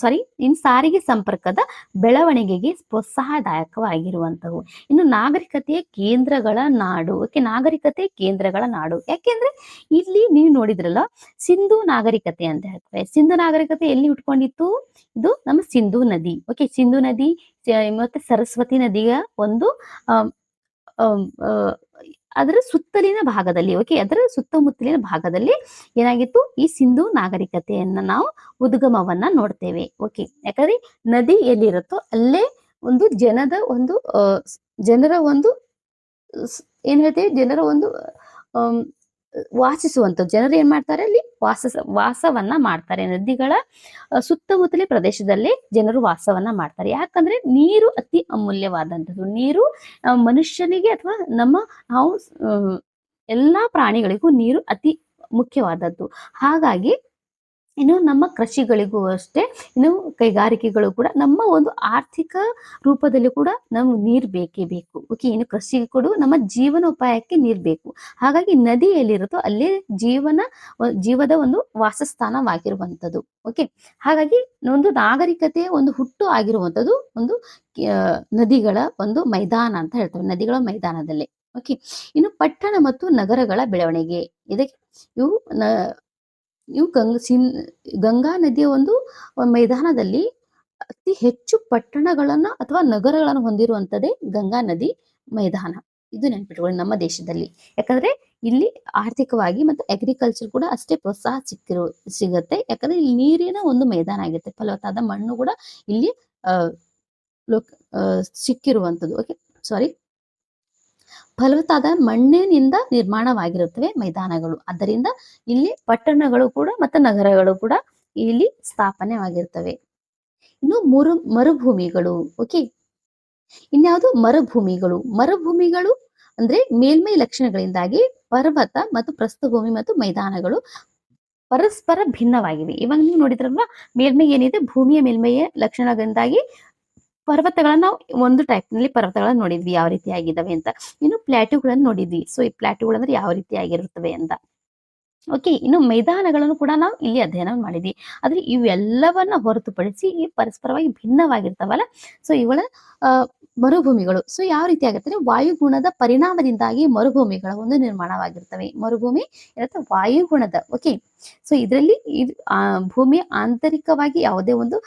ಸಾರಿಗೆ ಸಂಪರ್ಕದ ಬೆಳವಣಿಗೆಗೆ ಪ್ರೋತ್ಸಾಹದಾಯಕವಾಗಿರುವಂತವು. ಇನ್ನು ನಾಗರಿಕತೆಯ ಕೇಂದ್ರಗಳ ನಾಡು. ನಾಗರಿಕತೆ ಕೇಂದ್ರಗಳ ನಾಡು, ಯಾಕೆಂದ್ರೆ ಇಲ್ಲಿ ನೀವು ನೋಡಿದ್ರಲ್ಲ, ಸಿಂಧು ನಾಗರಿಕತೆ ಅಂತ ಹೇಳ್ತಾರೆ. ಸಿಂಧು ನಾಗರಿಕತೆ ಎಲ್ಲಿ ಹುಟ್ಕೊಂಡಿತ್ತು? ಇದು ನಮ್ಮ ಸಿಂಧು ನದಿ. ಸಿಂಧು ನದಿ ಮತ್ತೆ ಸರಸ್ವತಿ ನದಿಯ ಒಂದು ಅದರ ಸುತ್ತಲಿನ ಭಾಗದಲ್ಲಿ, ಅದರ ಸುತ್ತಮುತ್ತಲಿನ ಭಾಗದಲ್ಲಿ ಏನಾಗಿತ್ತು? ಈ ಸಿಂಧು ನಾಗರಿಕತೆಯನ್ನ ನಾವು ಉದ್ಗಮವನ್ನ ನೋಡ್ತೇವೆ. ಯಾಕಂದ್ರೆ ನದಿ ಎಲ್ಲಿರುತ್ತೋ ಅಲ್ಲೇ ಒಂದು ಜನರ ಒಂದು ಏನ್ ಹೇಳ್ತೇವೆ, ಜನರ ಒಂದು ವಾಸಿಸುವಂತ ಜನರು ಏನ್ ಮಾಡ್ತಾರೆ? ಅಲ್ಲಿ ವಾಸವನ್ನ ಮಾಡ್ತಾರೆ. ನದಿಗಳ ಸುತ್ತಮುತ್ತಲ ಪ್ರದೇಶದಲ್ಲಿ ಜನರು ವಾಸವನ್ನ ಮಾಡ್ತಾರೆ. ಯಾಕಂದ್ರೆ ನೀರು ಅತಿ ಅಮೂಲ್ಯವಾದಂಥದ್ದು. ನೀರು ಮನುಷ್ಯನಿಗೆ ಅಥವಾ ನಾವು ಎಲ್ಲಾ ಪ್ರಾಣಿಗಳಿಗೂ ನೀರು ಅತಿ ಮುಖ್ಯವಾದದ್ದು. ಹಾಗಾಗಿ ಇನ್ನು ನಮ್ಮ ಕೃಷಿಗಳಿಗೂ ಅಷ್ಟೇ, ಇನ್ನು ಕೈಗಾರಿಕೆಗಳು ಕೂಡ ನಮ್ಮ ಒಂದು ಆರ್ಥಿಕ ರೂಪದಲ್ಲಿ ಕೂಡ ನಮ್ಗೆ ನೀರು ಬೇಕೇ ಬೇಕು. ಇನ್ನು ಕೃಷಿಗೆ ಕೂಡ ನಮ್ಮ ಜೀವನೋಪಾಯಕ್ಕೆ ನೀರು ಬೇಕು. ಹಾಗಾಗಿ ನದಿ ಎಲ್ಲಿರುತ್ತೋ ಅಲ್ಲೇ ಜೀವದ ಒಂದು ವಾಸಸ್ಥಾನವಾಗಿರುವಂಥದ್ದು. ಹಾಗಾಗಿ ಒಂದು ನಾಗರಿಕತೆಯ ಒಂದು ಹುಟ್ಟು ಆಗಿರುವಂಥದ್ದು ಒಂದು ನದಿಗಳ ಒಂದು ಮೈದಾನ ಅಂತ ಹೇಳ್ತೇವೆ, ನದಿಗಳ ಮೈದಾನದಲ್ಲಿ. ಇನ್ನು ಪಟ್ಟಣ ಮತ್ತು ನಗರಗಳ ಬೆಳವಣಿಗೆ. ಇದಕ್ಕೆ ಇವು ಗಂಗಾ ನದಿಯ ಒಂದು ಮೈದಾನದಲ್ಲಿ ಅತಿ ಹೆಚ್ಚು ಪಟ್ಟಣಗಳನ್ನ ಅಥವಾ ನಗರಗಳನ್ನು ಹೊಂದಿರುವಂತದ್ದೇ ಗಂಗಾ ನದಿ ಮೈದಾನ. ಇದು ನೆನಪಿಟ್ಕೊಳ್ಳಿ ನಮ್ಮ ದೇಶದಲ್ಲಿ. ಯಾಕಂದ್ರೆ ಇಲ್ಲಿ ಆರ್ಥಿಕವಾಗಿ ಮತ್ತು ಅಗ್ರಿಕಲ್ಚರ್ ಕೂಡ ಅಷ್ಟೇ ಪ್ರೋತ್ಸಾಹ ಸಿಗುತ್ತೆ. ಯಾಕಂದ್ರೆ ಇಲ್ಲಿ ನೀರಿನ ಒಂದು ಮೈದಾನ ಆಗುತ್ತೆ. ಫಲವತ್ತಾದ ಮಣ್ಣು ಕೂಡ ಇಲ್ಲಿ ಸಿಕ್ಕಿರುವಂಥದ್ದು. ಫಲವತ್ತಾದ ಮಣ್ಣಿನಿಂದ ನಿರ್ಮಾಣವಾಗಿರುತ್ತವೆ ಮೈದಾನಗಳು. ಆದ್ದರಿಂದ ಇಲ್ಲಿ ಪಟ್ಟಣಗಳು ಕೂಡ ಮತ್ತು ನಗರಗಳು ಕೂಡ ಇಲ್ಲಿ ಸ್ಥಾಪನೆವಾಗಿರ್ತವೆ. ಇನ್ನು ಮರುಭೂಮಿಗಳು. ಇನ್ಯಾವುದು? ಮರುಭೂಮಿಗಳು ಅಂದ್ರೆ ಮೇಲ್ಮೈ ಲಕ್ಷಣಗಳಿಂದಾಗಿ ಪರ್ವತ ಮತ್ತು ಪ್ರಸ್ಥಭೂಮಿ ಮತ್ತು ಮೈದಾನಗಳು ಪರಸ್ಪರ ಭಿನ್ನವಾಗಿವೆ. ಇವಾಗ ನೀವು ನೋಡಿದ್ರಲ್ವಾ, ಮೇಲ್ಮೈ ಏನಿದೆ, ಭೂಮಿಯ ಮೇಲ್ಮೈಯ ಲಕ್ಷಣಗಳಿಂದಾಗಿ ಪರ್ವತಗಳನ್ನ ನಾವು ಒಂದು ಟೈಪ್ ನಲ್ಲಿ ಪರ್ವತಗಳನ್ನ ನೋಡಿದ್ವಿ ಯಾವ ರೀತಿ ಆಗಿದ್ದಾವೆ ಅಂತ. ಇನ್ನು ಪ್ಲಾಟ್ಯೂಗಳನ್ನ ನೋಡಿದ್ವಿ. ಸೊ ಈ ಪ್ಲಾಟ್ಯೂಗಳು ಅಂದ್ರೆ ಯಾವ ರೀತಿ ಆಗಿರುತ್ತವೆ ಅಂತ. ಇನ್ನು ಮೈದಾನಗಳನ್ನು ಕೂಡ ನಾವು ಇಲ್ಲಿ ಅಧ್ಯಯನ ಮಾಡಿದ್ವಿ. ಆದ್ರೆ ಇವೆಲ್ಲವನ್ನ ಹೊರತುಪಡಿಸಿ ಈ ಪರಸ್ಪರವಾಗಿ ಭಿನ್ನವಾಗಿರ್ತಾವಲ್ಲ, ಸೊ ಇವುಗಳ ಮರುಭೂಮಿಗಳು. ಸೊ ಯಾವ ರೀತಿ ಆಗುತ್ತೆ? ವಾಯುಗುಣದ ಪರಿಣಾಮದಿಂದಾಗಿ ಮರುಭೂಮಿಗಳ ಒಂದು ನಿರ್ಮಾಣವಾಗಿರ್ತವೆ. ಮರುಭೂಮಿ ಇರುತ್ತೆ ವಾಯುಗುಣದ. ಸೊ ಇದರಲ್ಲಿ ಭೂಮಿಯ ಆಂತರಿಕವಾಗಿ ಯಾವುದೇ ಒಂದು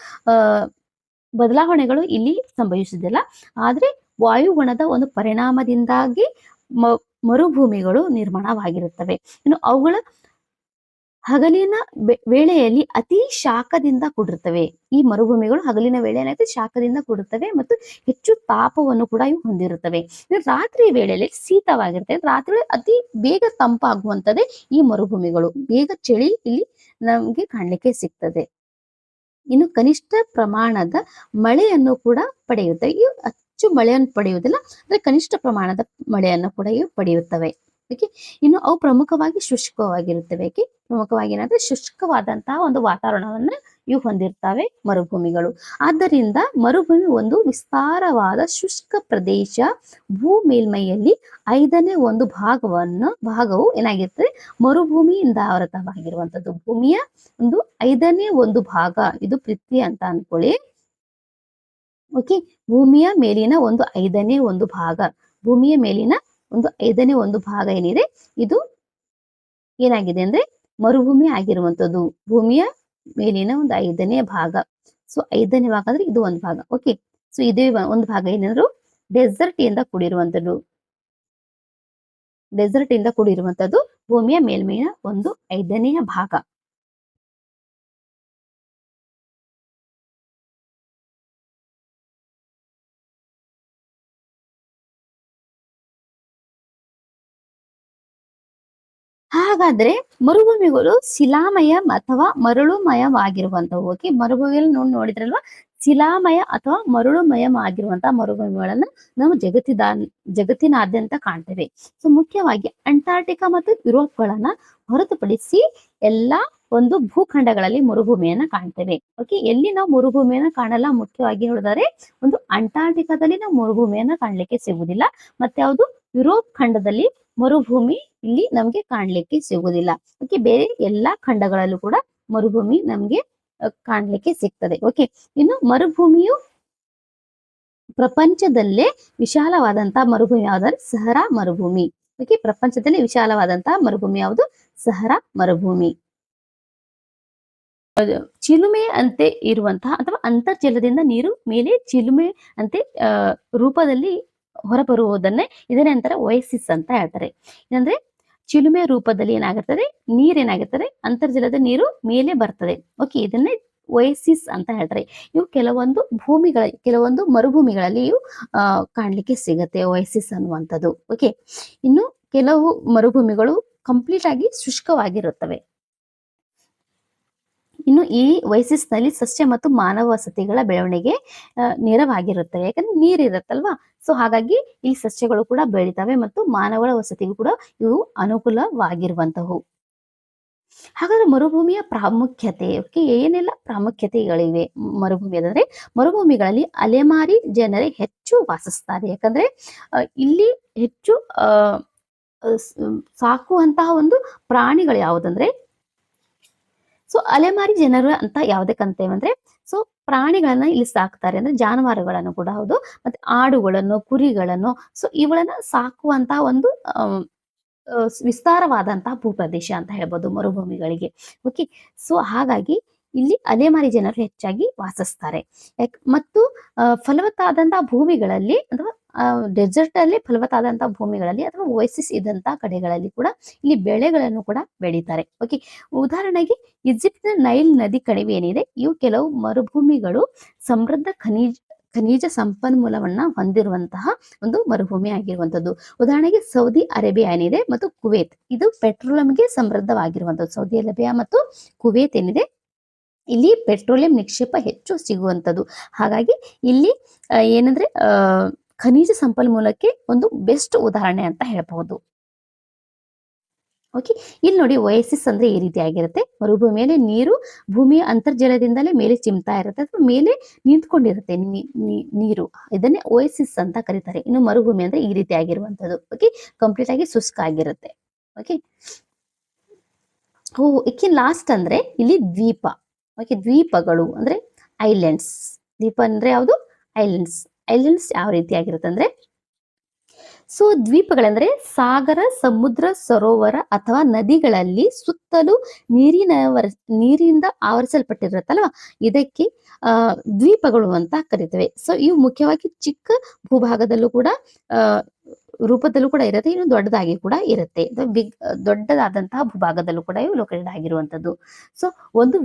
ಬದಲಾವಣೆಗಳು ಇಲ್ಲಿ ಸಂಭವಿಸುವುದಿಲ್ಲ. ಆದ್ರೆ ವಾಯುಗುಣದ ಒಂದು ಪರಿಣಾಮದಿಂದಾಗಿ ಮರುಭೂಮಿಗಳು ನಿರ್ಮಾಣವಾಗಿರುತ್ತವೆ. ಇನ್ನು ಅವುಗಳ ಹಗಲಿನ ವೇಳೆಯಲ್ಲಿ ಅತಿ ಶಾಖದಿಂದ ಕೂಡಿರ್ತವೆ. ಈ ಮರುಭೂಮಿಗಳು ಹಗಲಿನ ವೇಳೆಯಲ್ಲಿ ಶಾಖದಿಂದ ಕೂಡಿರ್ತವೆ ಮತ್ತು ಹೆಚ್ಚು ತಾಪವನ್ನು ಕೂಡ ಇವು ಹೊಂದಿರುತ್ತವೆ. ರಾತ್ರಿ ವೇಳೆಯಲ್ಲಿ ಶೀತವಾಗಿರ್ತವೆ. ರಾತ್ರಿ ಅತಿ ಬೇಗ ತಂಪಾಗುವಂತದ್ದೇ ಈ ಮರುಭೂಮಿಗಳು. ಬೇಗ ಚಳಿ ಇಲ್ಲಿ ನಮ್ಗೆ ಕಾಣ್ಲಿಕ್ಕೆ ಸಿಗ್ತದೆ. ಇನ್ನು ಕನಿಷ್ಠ ಪ್ರಮಾಣದ ಮಳೆಯನ್ನು ಕೂಡ ಪಡೆಯುತ್ತವೆ. ಇವು ಹೆಚ್ಚು ಮಳೆಯನ್ನು ಪಡೆಯುವುದಿಲ್ಲ, ಅಂದ್ರೆ ಕನಿಷ್ಠ ಪ್ರಮಾಣದ ಮಳೆಯನ್ನು ಕೂಡ ಇವು ಪಡೆಯುತ್ತವೆ. ಇನ್ನು ಅವು ಪ್ರಮುಖವಾಗಿ ಶುಷ್ಕವಾಗಿರುತ್ತವೆ. ಪ್ರಮುಖವಾಗಿ ಏನಂದ್ರೆ ಶುಷ್ಕವಾದಂತಹ ಒಂದು ವಾತಾವರಣವನ್ನ ಇವು ಹೊಂದಿರ್ತವೆ ಮರುಭೂಮಿಗಳು. ಆದ್ದರಿಂದ ಮರುಭೂಮಿ ಒಂದು ವಿಸ್ತಾರವಾದ ಶುಷ್ಕ ಪ್ರದೇಶ. ಭೂ ಮೇಲ್ಮೈಯಲ್ಲಿ 1/5 ಭಾಗವು ಏನಾಗಿರ್ತದೆ? ಮರುಭೂಮಿಯಿಂದ ಆವೃತವಾಗಿರುವಂತದ್ದು. ಭೂಮಿಯ ಒಂದು 1/5 ಭಾಗ ಇದು ಪೃಥ್ವಿ ಅಂತ ಅನ್ಕೊಳ್ಳಿ. ಭೂಮಿಯ ಮೇಲಿನ ಒಂದು 1/5 ಭಾಗ, ಭೂಮಿಯ ಮೇಲಿನ ಒಂದು 1/5 ಭಾಗ ಏನಿದೆ, ಇದು ಏನಾಗಿದೆ ಅಂದ್ರೆ ಮರುಭೂಮಿ ಆಗಿರುವಂತದ್ದು. ಭೂಮಿಯ ಮೇಲಿನ ಒಂದು 5ನೇ ಭಾಗ. ಸೊ 5ನೇ ಭಾಗ ಅಂದ್ರೆ ಇದು ಒಂದು ಭಾಗ. ಸೊ ಇದೇ ಒಂದು ಭಾಗ ಏನಾದ್ರು ಡೆಸರ್ಟ್ ಇಂದ ಕೂಡಿರುವಂತದ್ದು. ಡೆಸರ್ಟ್ ಇಂದ ಕೂಡಿರುವಂತದ್ದು ಭೂಮಿಯ ಮೇಲ್ಮೈನ ಒಂದು 5ನೇ ಭಾಗ. ಹಾಗಾದ್ರೆ ಮರುಭೂಮಿಗಳು ಶಿಲಾಮಯ ಅಥವಾ ಮರಳುಮಯವಾಗಿರುವಂತವು. ಮರುಭೂಮಿಯಲ್ಲಿ ನೋಡಿದ್ರಲ್ವಾ, ಶಿಲಾಮಯ ಅಥವಾ ಮರಳುಮಯವಾಗಿರುವಂತಹ ಮರುಭೂಮಿಗಳನ್ನ ನಾವು ಜಗತ್ತಿನಾದ್ಯಂತ ಕಾಣ್ತೇವೆ. ಸೊ ಮುಖ್ಯವಾಗಿ ಅಂಟಾರ್ಟಿಕಾ ಮತ್ತು ಯುರೋಪ್ಗಳನ್ನ ಹೊರತುಪಡಿಸಿ ಎಲ್ಲಾ ಒಂದು ಭೂಖಂಡಗಳಲ್ಲಿ ಮರುಭೂಮಿಯನ್ನ ಕಾಣ್ತೇವೆ. ಓಕೆ, ಎಲ್ಲಿ ನಾವು ಮರುಭೂಮಿಯನ್ನ ಕಾಣಲ್ಲ ಮುಖ್ಯವಾಗಿ ಹೇಳಿದರೆ ಒಂದು ಅಂಟಾರ್ಟಿಕಾದಲ್ಲಿ ನಾವು ಮರುಭೂಮಿಯನ್ನ ಕಾಣ್ಲಿಕ್ಕೆ ಸಿಗುವುದಿಲ್ಲ. ಮತ್ತೆ ಯಾವುದು ಯುರೋಪ್ ಖಂಡದಲ್ಲಿ ಮರುಭೂಮಿ ಇಲ್ಲಿ ನಮ್ಗೆ ಕಾಣ್ಲಿಕ್ಕೆ ಸಿಗುವುದಿಲ್ಲ. ಓಕೆ, ಬೇರೆ ಎಲ್ಲಾ ಖಂಡಗಳಲ್ಲೂ ಕೂಡ ಮರುಭೂಮಿ ನಮ್ಗೆ ಕಾಣ್ಲಿಕ್ಕೆ ಸಿಗ್ತದೆ. ಓಕೆ, ಇನ್ನು ಮರುಭೂಮಿಯು ಪ್ರಪಂಚದಲ್ಲೇ ವಿಶಾಲವಾದಂತಹ ಮರುಭೂಮಿ ಯಾವ್ದಾದ್ರೆ ಸಹರಾ ಮರುಭೂಮಿ. ಓಕೆ, ಪ್ರಪಂಚದಲ್ಲಿ ವಿಶಾಲವಾದಂತಹ ಮರುಭೂಮಿ ಯಾವುದು? ಸಹರಾ ಮರುಭೂಮಿ. ಚಿಲುಮೆ ಅಂತೆ ಇರುವಂತಹ ಅಥವಾ ಅಂತರ್ಜಲದಿಂದ ನೀರು ಮೇಲೆ ಚಿಲುಮೆ ಅಂತೆ ರೂಪದಲ್ಲಿ ಹೊರಬರುವುದನ್ನೇ ಇದನ್ನೇ ಅಂತಾರೆ ಒಯಸಿಸ್ ಅಂತ ಹೇಳ್ತಾರೆ. ಅಂದ್ರೆ ಚಿಲುಮೆ ರೂಪದಲ್ಲಿ ಏನಾಗಿರ್ತದೆ, ನೀರೇನಾಗಿರ್ತದೆ, ಅಂತರ್ಜಲದ ನೀರು ಮೇಲೆ ಬರ್ತದೆ. ಓಕೆ, ಇದನ್ನೇ ಒಯಸಿಸ್ ಅಂತ ಹೇಳ್ತಾರೆ. ಇವು ಕೆಲವೊಂದು ಮರುಭೂಮಿಗಳಲ್ಲಿ ಇವು ಕಾಣ್ಲಿಕ್ಕೆ ಸಿಗತ್ತೆ ಒಯಸಿಸ್ ಅನ್ನುವಂಥದ್ದು. ಓಕೆ, ಇನ್ನು ಕೆಲವು ಮರುಭೂಮಿಗಳು ಕಂಪ್ಲೀಟ್ ಆಗಿ ಶುಷ್ಕವಾಗಿರುತ್ತವೆ. ಇನ್ನು ಈ ಒಯಸಿಸ್ ನಲ್ಲಿ ಸಸ್ಯ ಮತ್ತು ಮಾನವ ವಸತಿಗಳ ಬೆಳವಣಿಗೆ ನೇರವಾಗಿರುತ್ತವೆ. ಯಾಕಂದ್ರೆ ನೀರ್ ಇರುತ್ತಲ್ವಾ, ಸೊ ಹಾಗಾಗಿ ಈ ಸಸ್ಯಗಳು ಕೂಡ ಬೆಳಿತವೆ ಮತ್ತು ಮಾನವರ ವಸತಿಗೂ ಕೂಡ ಇವು ಅನುಕೂಲವಾಗಿರುವಂತವು. ಹಾಗಾದ್ರೆ ಮರುಭೂಮಿಯ ಪ್ರಾಮುಖ್ಯತೆ, ಏನೆಲ್ಲ ಪ್ರಾಮುಖ್ಯತೆಗಳಿವೆ ಮರುಭೂಮಿ ಅಂದ್ರೆ? ಮರುಭೂಮಿಗಳಲ್ಲಿ ಅಲೆಮಾರಿ ಜನರೇ ಹೆಚ್ಚು ವಾಸಿಸ್ತಾರೆ. ಯಾಕಂದ್ರೆ ಇಲ್ಲಿ ಹೆಚ್ಚು ಸಾಕುವಂತಹ ಒಂದು ಪ್ರಾಣಿಗಳು ಯಾವುದಂದ್ರೆ, ಸೊ ಅಲೆಮಾರಿ ಜನರು ಅಂತ ಯಾವ್ದಕ್ಕಂತೇವೆ ಅಂದ್ರೆ, ಸೊ ಪ್ರಾಣಿಗಳನ್ನ ಇಲ್ಲಿ ಸಾಕ್ತಾರೆ ಅಂದ್ರೆ ಜಾನುವಾರುಗಳನ್ನು ಕೂಡ ಹೌದು, ಮತ್ತೆ ಆಡುಗಳನ್ನು, ಕುರಿಗಳನ್ನು, ಸೊ ಇವುಗಳನ್ನ ಸಾಕುವಂತಹ ಒಂದು ವಿಸ್ತಾರವಾದಂತಹ ಭೂಪ್ರದೇಶ ಅಂತ ಹೇಳ್ಬೋದು ಮರುಭೂಮಿಗಳಿಗೆ. ಓಕೆ, ಸೊ ಹಾಗಾಗಿ ಇಲ್ಲಿ ಅಲೆಮಾರಿ ಜನರು ಹೆಚ್ಚಾಗಿ ವಾಸಿಸ್ತಾರೆ. ಮತ್ತು ಫಲವತ್ತಾದಂತಹ ಭೂಮಿಗಳಲ್ಲಿ ಅಥವಾ ಡೆಸರ್ಟ್ ಅಲ್ಲಿ ಫಲವತ್ತಾದಂತಹ ಭೂಮಿಗಳಲ್ಲಿ ಅಥವಾ ಓಯಸಿಸ್ ಇದ್ದಂತಹ ಕಡೆಗಳಲ್ಲಿ ಕೂಡ ಇಲ್ಲಿ ಬೆಳೆಗಳನ್ನು ಕೂಡ ಬೆಳೀತಾರೆ. ಓಕೆ, ಉದಾಹರಣೆಗೆ ಈಜಿಪ್ಟ್ನ ನೈಲ್ ನದಿ ಕಣಿವೆ ಏನಿದೆ, ಇವು ಕೆಲವು ಮರುಭೂಮಿಗಳು ಸಮೃದ್ಧ ಖನಿಜ ಸಂಪನ್ಮೂಲವನ್ನ ಹೊಂದಿರುವಂತಹ ಒಂದು ಮರುಭೂಮಿ ಆಗಿರುವಂತದ್ದು. ಉದಾಹರಣೆಗೆ ಸೌದಿ ಅರೇಬಿಯಾ ಏನಿದೆ ಮತ್ತು ಕುವೇತ್, ಇದು ಪೆಟ್ರೋಲಿಯಂಗೆ ಸಮೃದ್ಧವಾಗಿರುವಂತದ್ದು. ಸೌದಿ ಅರೇಬಿಯಾ ಮತ್ತು ಕುವೇತ್ ಏನಿದೆ, ಇಲ್ಲಿ ಪೆಟ್ರೋಲಿಯಂ ನಿಕ್ಷೇಪ ಹೆಚ್ಚು ಸಿಗುವಂಥದ್ದು. ಹಾಗಾಗಿ ಇಲ್ಲಿ ಏನಂದ್ರೆ ಖನಿಜ ಸಂಪನ್ಮೂಲಕ್ಕೆ ಒಂದು ಬೆಸ್ಟ್ ಉದಾಹರಣೆ ಅಂತ ಹೇಳ್ಬಹುದು. ಓಕೆ, ಇಲ್ಲಿ ನೋಡಿ ಒಯಸಿಸ್ ಅಂದ್ರೆ ಈ ರೀತಿ ಆಗಿರುತ್ತೆ. ಮರುಭೂಮಿಯಲ್ಲಿ ನೀರು ಭೂಮಿಯ ಅಂತರ್ಜಲದಿಂದಲೇ ಮೇಲೆ ಚಿಮ್ತಾ ಇರುತ್ತೆ ಅಥವಾ ಮೇಲೆ ನಿಂತ್ಕೊಂಡಿರುತ್ತೆ ನೀರು, ಇದನ್ನೇ ಒಯಸಿಸ್ ಅಂತ ಕರೀತಾರೆ. ಇನ್ನು ಮರುಭೂಮಿ ಅಂದ್ರೆ ಈ ರೀತಿ ಆಗಿರುವಂತದ್ದು. ಓಕೆ, ಕಂಪ್ಲೀಟ್ ಆಗಿ ಶುಷ್ಕ ಆಗಿರುತ್ತೆ. ಓಕೆ, ಇದಕ್ಕೆ ಲಾಸ್ಟ್ ಅಂದ್ರೆ ಇಲ್ಲಿ ದ್ವೀಪ. ಓಕೆ, ದ್ವೀಪಗಳು ಅಂದ್ರೆ ಐಲ್ಯಾಂಡ್ಸ್. ದ್ವೀಪ ಅಂದ್ರೆ ಯಾವುದು? ಐಲ್ಯಾಂಡ್ಸ್ ಯಾವ ರೀತಿ ಆಗಿರುತ್ತೆ ಅಂದ್ರೆ, ಸೊ ದ್ವೀಪಗಳಂದ್ರೆ ಸಾಗರ, ಸಮುದ್ರ, ಸರೋವರ ಅಥವಾ ನದಿಗಳಲ್ಲಿ ಸುತ್ತಲೂ ನೀರಿಂದ ಆವರಿಸಲ್ಪಟ್ಟಿರುತ್ತಲ್ವಾ, ಇದಕ್ಕೆ ದ್ವೀಪಗಳು ಅಂತ ಕರಿತೇವೆ. ಸೊ ಇವು ಮುಖ್ಯವಾಗಿ ಚಿಕ್ಕ ಭೂಭಾಗದಲ್ಲೂ ಕೂಡ ರೂಪದಲ್ಲೂ ಕೂಡ ಇರುತ್ತೆ, ಇನ್ನು ದೊಡ್ಡದಾಗಿ ಕೂಡ ಇರುತ್ತೆ. ದೊಡ್ಡದಾದಂತಹ ಭೂಭಾಗದಲ್ಲೂ ಕೂಡ ಇವು ಲೊಕೇಟೆಡ್ ಆಗಿರುವಂತದ್ದು. ಸೊ ಒಂದು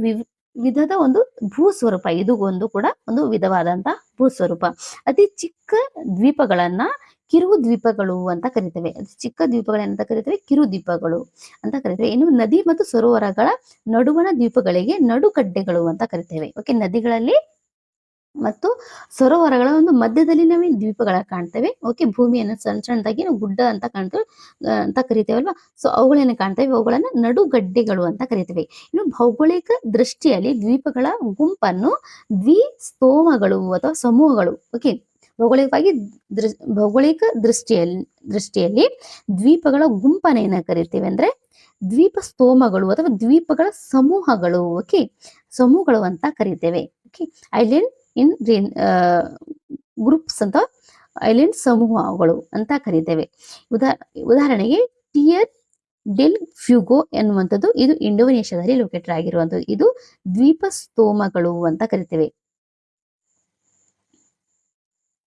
ವಿಧದ ಒಂದು ಭೂಸ್ವರೂಪ, ಇದು ಕೂಡ ಒಂದು ವಿಧವಾದಂತಹ ಭೂಸ್ವರೂಪ. ಅತಿ ಚಿಕ್ಕ ದ್ವೀಪಗಳನ್ನ ಕಿರು ದ್ವೀಪಗಳು ಅಂತ ಕರಿತೇವೆ. ಚಿಕ್ಕ ದ್ವೀಪಗಳಂತ ಕರಿತೇವೆ ಕಿರು ದ್ವೀಪಗಳು ಅಂತ ಕರಿತೇವೆ. ಇನ್ನು ನದಿ ಮತ್ತು ಸರೋವರಗಳ ನಡುವಣ ದ್ವೀಪಗಳಿಗೆ ನಡುಗಡ್ಡೆಗಳು ಅಂತ ಕರಿತೇವೆ. ಓಕೆ, ನದಿಗಳಲ್ಲಿ ಮತ್ತು ಸರೋವರಗಳ ಒಂದು ಮಧ್ಯದಲ್ಲಿ ನಾವು ದ್ವೀಪಗಳ ಕಾಣ್ತೇವೆ. ಓಕೆ, ಭೂಮಿಯನ್ನು ಸಣ್ಣದಾಗಿ ನಾವು ಗುಡ್ಡ ಅಂತ ಕಾಣ್ತೇವೆ ಅಂತ ಕರಿತೇವಲ್ವಾ, ಸೊ ಅವುಗಳನ್ನ ಕಾಣ್ತೇವೆ, ಅವುಗಳನ್ನ ನಡುಗಡ್ಡೆಗಳು ಅಂತ ಕರಿತೇವೆ. ಇನ್ನು ಭೌಗೋಳಿಕ ದೃಷ್ಟಿಯಲ್ಲಿ ದ್ವೀಪಗಳ ಗುಂಪನ್ನು ದ್ವಿಸ್ತೋಮಗಳು ಅಥವಾ ಸಮೂಹಗಳು. ಓಕೆ, ಭೌಗೋಳಿಕ ದೃಷ್ಟಿಯಲ್ಲಿ ದ್ವೀಪಗಳ ಗುಂಪನ್ನ ಕರಿತೇವೆ ಅಂದ್ರೆ ದ್ವೀಪ ಸ್ತೋಮಗಳು ಅಥವಾ ದ್ವೀಪಗಳ ಸಮೂಹಗಳು. ಓಕೆ, ಸಮೂಹಗಳು ಅಂತ ಕರಿತೇವೆ. ಓಕೆ, ಐಲ್ಯಾಂಡ್ ಇನ್ ಗ್ರೂಪ್ಸ್ ಅಂತ ಐಲ್ಯಾಂಡ್ ಸಮೂಹಗಳು ಅಂತ ಕರಿತೇವೆ. ಉದಾಹರಣೆಗೆ ಟಿಯರ್ ಡೆಲ್ ಫ್ಯೂಗೋ ಎನ್ನುವಂಥದ್ದು, ಇದು ಇಂಡೋನೇಷ್ಯಾದಲ್ಲಿ ಲೊಕೇಟೆಡ್ ಆಗಿರುವಂಥದ್ದು. ಇದು ದ್ವೀಪ ಸ್ತೋಮಗಳು ಅಂತ ಕರಿತೇವೆ.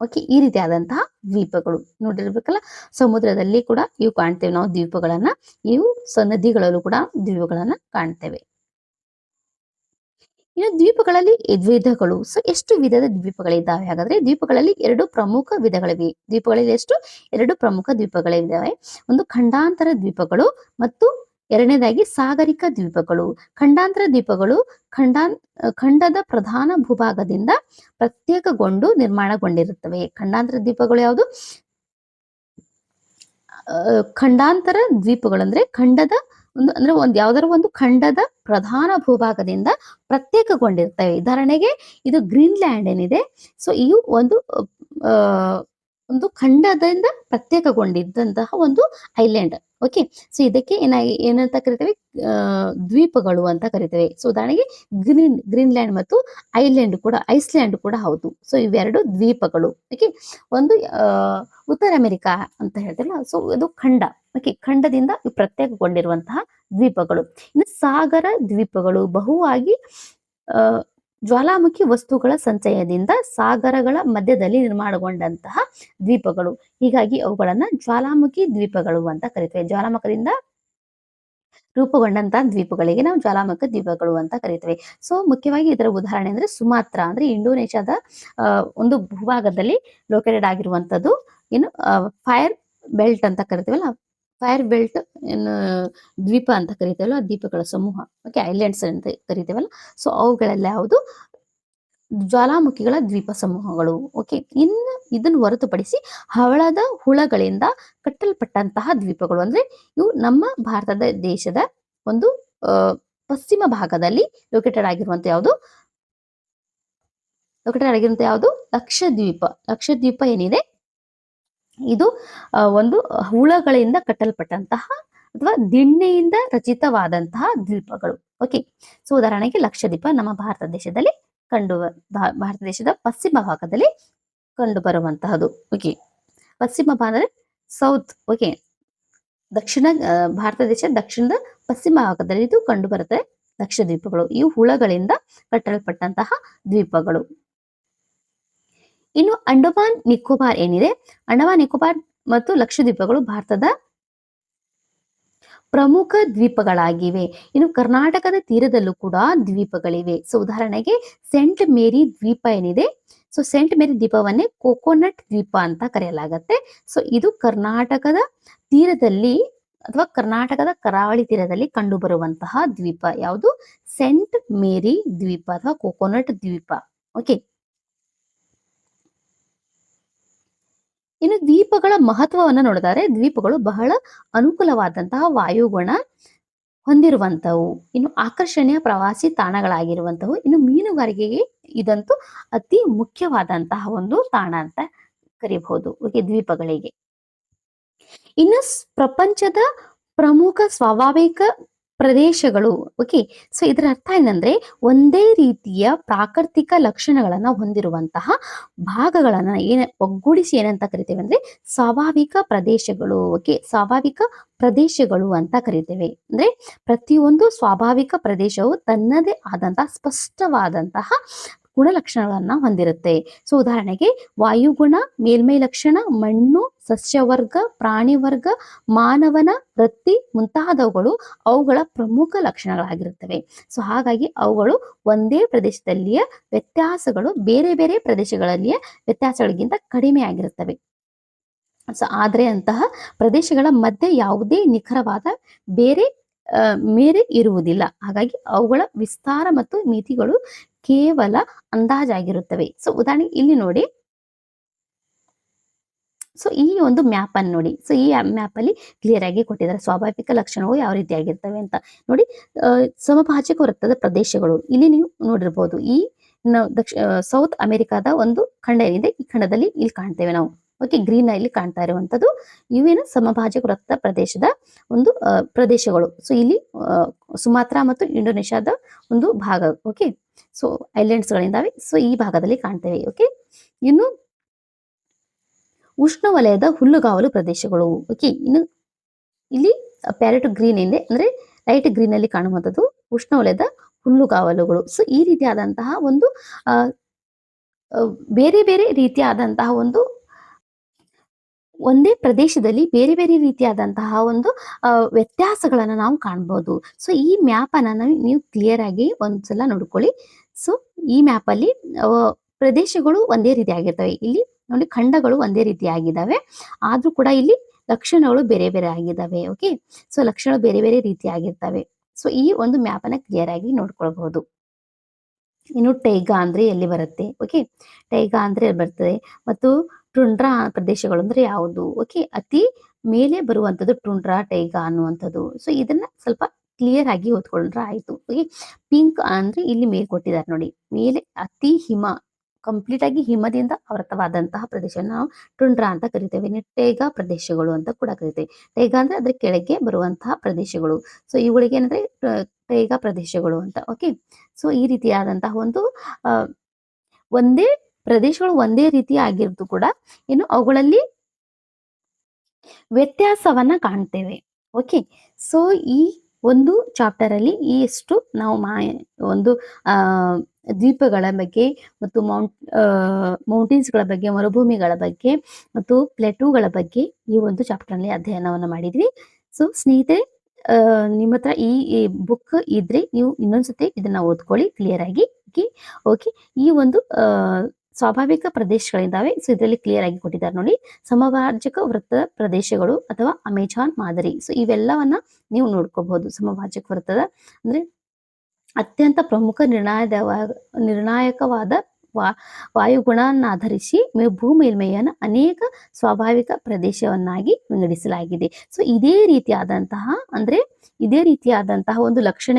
ಓಕೆ, ಈ ರೀತಿಯಾದಂತಹ ದ್ವೀಪಗಳು ನೋಡಿರ್ಬೇಕಲ್ಲ. ಸಮುದ್ರದಲ್ಲಿ ಕೂಡ ಇವು ಕಾಣ್ತೇವೆ ನಾವು ದ್ವೀಪಗಳನ್ನ, ಇವು ನದಿಗಳಲ್ಲೂ ಕೂಡ ದ್ವೀಪಗಳನ್ನ ಕಾಣ್ತೇವೆ. ಇನ್ನು ದ್ವೀಪಗಳಲ್ಲಿ ವಿಧಗಳು. ಸೊ ಎಷ್ಟು ವಿಧದ ದ್ವೀಪಗಳಿದ್ದಾವೆ ಹಾಗಾದ್ರೆ? ದ್ವೀಪಗಳಲ್ಲಿ ಎರಡು ಪ್ರಮುಖ ವಿಧಗಳಿವೆ. ದ್ವೀಪಗಳಲ್ಲಿ ಎರಡು ಪ್ರಮುಖ ದ್ವೀಪಗಳಿದ್ದಾವೆ. ಒಂದು ಖಂಡಾಂತರ ದ್ವೀಪಗಳು ಮತ್ತು ಎರಡನೇದಾಗಿ ಸಾಗರಿಕ ದ್ವೀಪಗಳು. ಖಂಡಾಂತರ ದ್ವೀಪಗಳು ಖಂಡದ ಪ್ರಧಾನ ಭೂಭಾಗದಿಂದ ಪ್ರತ್ಯೇಕಗೊಂಡು ನಿರ್ಮಾಣಗೊಂಡಿರುತ್ತವೆ. ಖಂಡಾಂತರ ದ್ವೀಪಗಳು ಯಾವುದು? ಖಂಡಾಂತರ ದ್ವೀಪಗಳು ಅಂದ್ರೆ ಖಂಡದ ಯಾವ್ದಾರ ಒಂದು ಖಂಡದ ಪ್ರಧಾನ ಭೂಭಾಗದಿಂದ ಪ್ರತ್ಯೇಕಗೊಂಡಿರ್ತವೆ. ಉದಾಹರಣೆಗೆ ಇದು ಗ್ರೀನ್ಲ್ಯಾಂಡ್ ಏನಿದೆ, ಸೊ ಇವು ಒಂದು ಖಂಡದಿಂದ ಪ್ರತ್ಯೇಕಗೊಂಡಿದ್ದಂತಹ ಒಂದು ಐಲ್ಯಾಂಡ್. ಓಕೆ, ಸೊ ಇದಕ್ಕೆ ಏನಂತ ಕರಿತೇವೆ? ದ್ವೀಪಗಳು ಅಂತ ಕರಿತೇವೆ. ಸೊ ಉದಾಹರಣೆಗೆ ಗ್ರೀನ್ಲ್ಯಾಂಡ್ ಮತ್ತು ಐಸ್ಲ್ಯಾಂಡ್ ಕೂಡ ಹೌದು. ಸೊ ಇವೆರಡು ದ್ವೀಪಗಳು. ಓಕೆ, ಒಂದು ಉತ್ತರ ಅಮೆರಿಕಾ ಅಂತ ಹೇಳ್ತಿರಲ್ಲ, ಸೊ ಇದು ಖಂಡ. ಓಕೆ, ಖಂಡದಿಂದ ಪ್ರತ್ಯೇಕಗೊಂಡಿರುವಂತಹ ದ್ವೀಪಗಳು. ಇನ್ನು ಸಾಗರ ದ್ವೀಪಗಳು ಬಹುವಾಗಿ ಜ್ವಾಲಾಮುಖಿ ವಸ್ತುಗಳ ಸಂಚಯದಿಂದ ಸಾಗರಗಳ ಮಧ್ಯದಲ್ಲಿ ನಿರ್ಮಾಣಗೊಂಡಂತಹ ದ್ವೀಪಗಳು. ಹೀಗಾಗಿ ಅವುಗಳನ್ನ ಜ್ವಾಲಾಮುಖಿ ದ್ವೀಪಗಳು ಅಂತ ಕರಿತೇವೆ. ಜ್ವಾಲಾಮುಖದಿಂದ ರೂಪುಗೊಂಡಂತಹ ದ್ವೀಪಗಳಿಗೆ ನಾವು ಜ್ವಾಲಾಮುಖಿ ದ್ವೀಪಗಳು ಅಂತ ಕರಿತೇವೆ. ಸೊ ಮುಖ್ಯವಾಗಿ ಇದರ ಉದಾಹರಣೆ ಅಂದ್ರೆ ಸುಮಾತ್ರ, ಅಂದ್ರೆ ಇಂಡೋನೇಷ್ಯಾದ ಒಂದು ಭೂಭಾಗದಲ್ಲಿ ಲೊಕೇಟೆಡ್ ಆಗಿರುವಂತದ್ದು. ಏನು ಫೈರ್ ಬೆಲ್ಟ್ ಅಂತ ಕರಿತೀವಲ್ಲ, ಫೈರ್ ಬೆಲ್ಟ್ ದ್ವೀಪ ಅಂತ ಕರಿತೇವಲ್ಲ, ದ್ವೀಪಗಳ ಸಮೂಹ. ಓಕೆ, ಐಲ್ಯಾಂಡ್ಸ್ ಅಂತ ಕರಿತೇವಲ್ಲ, ಸೊ ಅವುಗಳೆಲ್ಲ ಯಾವುದು? ಜ್ವಾಲಾಮುಖಿಗಳ ದ್ವೀಪ ಸಮೂಹಗಳು. ಓಕೆ, ಇನ್ನು ಇದನ್ನು ಹೊರತುಪಡಿಸಿ ಹವಳದ ಹುಳಗಳಿಂದ ಕಟ್ಟಲ್ಪಟ್ಟಂತಹ ದ್ವೀಪಗಳು ಅಂದ್ರೆ ಇವು ನಮ್ಮ ಭಾರತದ ದೇಶದ ಒಂದು ಪಶ್ಚಿಮ ಭಾಗದಲ್ಲಿ ಲೊಕೇಟೆಡ್ ಆಗಿರುವಂತ ಯಾವುದು? ಲಕ್ಷದ್ವೀಪ. ಲಕ್ಷದ್ವೀಪ ಏನಿದೆ ಇದು ಒಂದು ಹುಳಗಳಿಂದ ಕಟ್ಟಲ್ಪಟ್ಟಂತಹ ಅಥವಾ ದಿಣ್ಣೆಯಿಂದ ರಚಿತವಾದಂತಹ ದ್ವೀಪಗಳು. ಓಕೆ, ಸೊ ಉದಾಹರಣೆಗೆ ಲಕ್ಷದ್ವೀಪ ನಮ್ಮ ಭಾರತ ದೇಶದ ಪಶ್ಚಿಮ ಭಾಗದಲ್ಲಿ ಕಂಡು ಬರುವಂತಹದ್ದು. ಓಕೆ, ಪಶ್ಚಿಮ ಭಾಗ ಸೌತ್. ಓಕೆ, ಭಾರತ ದೇಶ ದಕ್ಷಿಣದ ಪಶ್ಚಿಮ ಭಾಗದಲ್ಲಿ ಇದು ಕಂಡು ಬರುತ್ತೆ ಲಕ್ಷದ್ವೀಪಗಳು. ಇವು ಹುಳಗಳಿಂದ ಕಟ್ಟಲ್ಪಟ್ಟಂತಹ ದ್ವೀಪಗಳು. ಇನ್ನು ಅಂಡಮಾನ್ ನಿಕೋಬಾರ್ ಏನಿದೆ, ಅಂಡಮಾನ್ ನಿಕೋಬಾರ್ ಮತ್ತು ಲಕ್ಷದ್ವೀಪಗಳು ಭಾರತದ ಪ್ರಮುಖ ದ್ವೀಪಗಳಾಗಿವೆ. ಇನ್ನು ಕರ್ನಾಟಕದ ತೀರದಲ್ಲೂ ಕೂಡ ದ್ವೀಪಗಳಿವೆ. ಸೊ ಉದಾಹರಣೆಗೆ ಸೇಂಟ್ ಮೇರಿ ದ್ವೀಪ ಏನಿದೆ, ಸೊ ಸೇಂಟ್ ಮೇರಿ ದ್ವೀಪವನ್ನೇ ಕೋಕೋನಟ್ ದ್ವೀಪ ಅಂತ ಕರೆಯಲಾಗತ್ತೆ. ಸೊ ಇದು ಕರ್ನಾಟಕದ ತೀರದಲ್ಲಿ ಅಥವಾ ಕರ್ನಾಟಕದ ಕರಾವಳಿ ತೀರದಲ್ಲಿ ಕಂಡು ಬರುವಂತಹ ದ್ವೀಪ ಯಾವುದು? ಸೇಂಟ್ ಮೇರಿ ದ್ವೀಪ ಅಥವಾ ಕೋಕೋನಟ್ ದ್ವೀಪ. ಓಕೆ, ಇನ್ನು ದ್ವೀಪಗಳ ಮಹತ್ವವನ್ನು ನೋಡಿದರೆ ದ್ವೀಪಗಳು ಬಹಳ ಅನುಕೂಲವಾದಂತಹ ವಾಯುಗುಣ ಹೊಂದಿರುವಂತವು, ಇನ್ನು ಆಕರ್ಷಣೀಯ ಪ್ರವಾಸಿ ತಾಣಗಳಾಗಿರುವಂತವು. ಇನ್ನು ಮೀನುಗಾರಿಕೆಗೆ ಇದಂತೂ ಅತಿ ಮುಖ್ಯವಾದಂತಹ ಒಂದು ತಾಣ ಅಂತ ಕರೀಬಹುದು. ಓಕೆ, ದ್ವೀಪಗಳಿಗೆ. ಇನ್ನು ಪ್ರಪಂಚದ ಪ್ರಮುಖ ಸ್ವಾಭಾವಿಕ ಪ್ರದೇಶಗಳು. ಓಕೆ, ಸೊ ಇದರ ಅರ್ಥ ಏನಂದ್ರೆ ಒಂದೇ ರೀತಿಯ ಪ್ರಾಕೃತಿಕ ಲಕ್ಷಣಗಳನ್ನ ಹೊಂದಿರುವಂತಹ ಭಾಗಗಳನ್ನ ಒಗ್ಗೂಡಿಸಿ ಏನಂತ ಕರಿತೇವೆ ಅಂದ್ರೆ ಸ್ವಾಭಾವಿಕ ಪ್ರದೇಶಗಳು. ಓಕೆ, ಸ್ವಾಭಾವಿಕ ಪ್ರದೇಶಗಳು ಅಂತ ಕರಿತೇವೆ. ಅಂದ್ರೆ ಪ್ರತಿಯೊಂದು ಸ್ವಾಭಾವಿಕ ಪ್ರದೇಶವು ತನ್ನದೇ ಆದಂತಹ ಸ್ಪಷ್ಟವಾದಂತಹ ಗುಣಲಕ್ಷಣಗಳನ್ನ ಹೊಂದಿರುತ್ತೆ. ಸೊ ಉದಾಹರಣೆಗೆ ವಾಯುಗುಣ, ಮೇಲ್ಮೈ ಲಕ್ಷಣ, ಮಣ್ಣು, ಸಸ್ಯವರ್ಗ, ಪ್ರಾಣಿ ವರ್ಗ, ಮಾನವನ ವೃತ್ತಿ ಮುಂತಾದವುಗಳು ಅವುಗಳ ಪ್ರಮುಖ ಲಕ್ಷಣಗಳಾಗಿರುತ್ತವೆ. ಸೊ ಹಾಗಾಗಿ ಅವುಗಳು ಒಂದೇ ಪ್ರದೇಶದಲ್ಲಿಯ ವ್ಯತ್ಯಾಸಗಳು ಬೇರೆ ಬೇರೆ ಪ್ರದೇಶಗಳಲ್ಲಿಯ ವ್ಯತ್ಯಾಸಗಳಿಗಿಂತ ಕಡಿಮೆ ಆಗಿರುತ್ತವೆ. ಸೊ ಆದ್ರೆ ಅಂತಹ ಪ್ರದೇಶಗಳ ಮಧ್ಯೆ ಯಾವುದೇ ನಿಖರವಾದ ಮೇರೆ ಇರುವುದಿಲ್ಲ. ಹಾಗಾಗಿ ಅವುಗಳ ವಿಸ್ತಾರ ಮತ್ತು ಮಿತಿಗಳು ಕೇವಲ ಅಂದಾಜಾಗಿರುತ್ತವೆ. ಸೊ ಉದಾಹರಣೆಗೆ ಇಲ್ಲಿ ನೋಡಿ, ಸೊ ಈ ಒಂದು ಮ್ಯಾಪ್ ಅನ್ನು ನೋಡಿ. ಸೊ ಈ ಮ್ಯಾಪ್ ಅಲ್ಲಿ ಕ್ಲಿಯರ್ ಆಗಿ ಕೊಟ್ಟಿದ್ದಾರೆ ಸ್ವಾಭಾವಿಕ ಲಕ್ಷಣಗಳು ಯಾವ ರೀತಿ ಆಗಿರ್ತವೆ ಅಂತ ನೋಡಿ. ಸಮಭಾಜಕ ವೃತ್ತದ ಪ್ರದೇಶಗಳು ಇಲ್ಲಿ ನೀವು ನೋಡಿರ್ಬೋದು. ಈ ಸೌತ್ ಅಮೆರಿಕಾದ ಒಂದು ಖಂಡ ಏನಿದೆ, ಈ ಖಂಡದಲ್ಲಿ ಇಲ್ಲಿ ಕಾಣ್ತೇವೆ ನಾವು. ಓಕೆ, ಗ್ರೀನ್ ಇಲ್ಲಿ ಕಾಣ್ತಾ ಇರುವಂತದ್ದು ಇವೇನು ಸಮಭಾಜಕ ವೃತ್ತ ಪ್ರದೇಶದ ಒಂದು ಪ್ರದೇಶಗಳು. ಸೊ ಇಲ್ಲಿ ಸುಮಾತ್ರ ಮತ್ತು ಇಂಡೋನೇಷ್ಯಾದ ಒಂದು ಭಾಗ. ಓಕೆ, ಸೊ ಐಲ್ಯಾಂಡ್ಸ್ ಗಳಿಂದಾವೆ. ಸೊ ಈ ಭಾಗದಲ್ಲಿ ಕಾಣ್ತೇವೆ. ಓಕೆ, ಇನ್ನು ಉಷ್ಣವಲಯದ ಹುಲ್ಲುಗಾವಲು ಪ್ರದೇಶಗಳು. ಓಕೆ, ಇನ್ನು ಇಲ್ಲಿ ಪ್ಯಾರೆಟ್ ಗ್ರೀನ್ ಇದೆ, ಅಂದ್ರೆ ಲೈಟ್ ಗ್ರೀನ್ ಅಲ್ಲಿ ಕಾಣುವಂಥದ್ದು ಉಷ್ಣವಲಯದ ಹುಲ್ಲುಗಾವಲುಗಳು. ಸೊ ಈ ರೀತಿಯಾದಂತಹ ಒಂದು ಬೇರೆ ಬೇರೆ ರೀತಿಯಾದಂತಹ ಒಂದು ಒಂದೇ ಪ್ರದೇಶದಲ್ಲಿ ಬೇರೆ ಬೇರೆ ರೀತಿಯಾದಂತಹ ಒಂದು ವ್ಯತ್ಯಾಸಗಳನ್ನ ನಾವು ಕಾಣಬಹುದು. ಸೊ ಈ ಮ್ಯಾಪ್ ಅನ್ನ ನೀವು ಕ್ಲಿಯರ್ ಆಗಿ ಒಂದ್ಸಲ ನೋಡ್ಕೊಳ್ಳಿ. ಸೊ ಈ ಮ್ಯಾಪ್ ಅಲ್ಲಿ ಪ್ರದೇಶಗಳು ಒಂದೇ ರೀತಿ ಆಗಿರ್ತವೆ. ಇಲ್ಲಿ ನೋಡಿ ಖಂಡಗಳು ಒಂದೇ ರೀತಿಯಾಗಿದ್ದಾವೆ, ಆದ್ರೂ ಕೂಡ ಇಲ್ಲಿ ಲಕ್ಷಣಗಳು ಬೇರೆ ಬೇರೆ ಆಗಿದ್ದಾವೆ. ಓಕೆ, ಸೊ ಲಕ್ಷಣಗಳು ಬೇರೆ ಬೇರೆ ರೀತಿ ಆಗಿರ್ತವೆ. ಸೊ ಈ ಒಂದು ಮ್ಯಾಪ್ ಅನ್ನ ಕ್ಲಿಯರ್ ಆಗಿ ನೋಡ್ಕೊಳ್ಬಹುದು. ಇನ್ನು ಟೈಗಾ ಅಂದ್ರೆ ಎಲ್ಲಿ ಬರುತ್ತೆ? ಓಕೆ, ಟೈಗಾ ಅಂದ್ರೆ ಎಲ್ಲಿ ಬರ್ತದೆ ಮತ್ತು ಟುಂಡ್ರಾ ಪ್ರದೇಶಗಳು ಅಂದ್ರೆ ಯಾವುದು? ಓಕೆ, ಅತಿ ಮೇಲೆ ಬರುವಂತದ್ದು ಟುಂಡ್ರಾ ಟೈಗಾ ಅನ್ನುವಂಥದ್ದು. ಸೊ ಇದನ್ನ ಸ್ವಲ್ಪ ಕ್ಲಿಯರ್ ಆಗಿ ಓದ್ಕೊಂಡ್ರೆ ಆಯ್ತು. ಓಕೆ, ಪಿಂಕ್ ಅಂದ್ರೆ ಇಲ್ಲಿ ಮೇಲೆ ಕೊಟ್ಟಿದ್ದಾರೆ ನೋಡಿ, ಮೇಲೆ ಅತಿ ಹಿಮ, ಕಂಪ್ಲೀಟ್ ಆಗಿ ಹಿಮದಿಂದ ಆವೃತವಾದಂತಹ ಪ್ರದೇಶವನ್ನು ನಾವು ಟುಂಡ್ರಾ ಅಂತ ಕರಿತೇವೆ. ಇನ್ನು ಟೈಗಾ ಪ್ರದೇಶಗಳು ಅಂತ ಕೂಡ ಕರಿತೇವೆ. ಟೈಗಾ ಅಂದ್ರೆ ಅದ್ರ ಕೆಳಗೆ ಬರುವಂತಹ ಪ್ರದೇಶಗಳು. ಸೊ ಇವುಗಳಿಗೆ ಏನಂದ್ರೆ ಟೈಗಾ ಪ್ರದೇಶಗಳು ಅಂತ. ಓಕೆ, ಸೊ ಈ ರೀತಿಯಾದಂತಹ ಒಂದು ಆ, ಒಂದೇ ಪ್ರದೇಶಗಳು ಒಂದೇ ರೀತಿ ಆಗಿದ್ದು ಕೂಡ ಇನ್ನು ಅವುಗಳಲ್ಲಿ ವ್ಯತ್ಯಾಸವನ್ನ ಕಾಣ್ತೇವೆ. ಓಕೆ, ಸೊ ಈ ಒಂದು ಚಾಪ್ಟರ್ ಅಲ್ಲಿ ಇಷ್ಟು ನಾವು ಒಂದು ಆ ದ್ವೀಪಗಳ ಬಗ್ಗೆ ಮತ್ತು ಮೌಂಟೇನ್ಸ್ಗಳ ಬಗ್ಗೆ, ಮರುಭೂಮಿಗಳ ಬಗ್ಗೆ ಮತ್ತು ಪ್ಲೇಟೂಗಳ ಬಗ್ಗೆ ಈ ಒಂದು ಚಾಪ್ಟರ್ ಅಲ್ಲಿ ಅಧ್ಯಯನವನ್ನು ಮಾಡಿದ್ವಿ. ಸೊ ಸ್ನೇಹಿತರೆ, ನಿಮ್ಮ ಹತ್ರ ಈ ಬುಕ್ ಇದ್ರೆ ನೀವು ಇನ್ನೊಂದ್ಸತಿ ಇದನ್ನ ಓದ್ಕೊಳ್ಳಿ ಕ್ಲಿಯರ್ ಆಗಿ. ಓಕೆ, ಓಕೆ, ಈ ಒಂದು ಸ್ವಾಭಾವಿಕ ಪ್ರದೇಶಗಳಿದ್ದಾವೆ. ಸೊ ಇದರಲ್ಲಿ ಕ್ಲಿಯರ್ ಆಗಿ ಕೊಟ್ಟಿದ್ದಾರೆ ನೋಡಿ, ಸಮಭಾಜಕ ವೃತ್ತದ ಪ್ರದೇಶಗಳು ಅಥವಾ ಅಮೆಜಾನ್ ಮಾದರಿ. ಸೊ ಇವೆಲ್ಲವನ್ನ ನೀವು ನೋಡ್ಕೋಬಹುದು. ಸಮಭಾಜಕ ವೃತ್ತದ ಅಂದ್ರೆ ಅತ್ಯಂತ ಪ್ರಮುಖ ನಿರ್ಣಾಯಕವಾದ ವಾಯುಗುಣವನ್ನಾಧರಿಸಿ ಭೂ ಮೇಲ್ಮೈಯನ್ನು ಅನೇಕ ಸ್ವಾಭಾವಿಕ ಪ್ರದೇಶವನ್ನಾಗಿ ವಿಂಗಡಿಸಲಾಗಿದೆ. ಸೊ ಇದೇ ರೀತಿಯಾದಂತಹ ಒಂದು ಲಕ್ಷಣ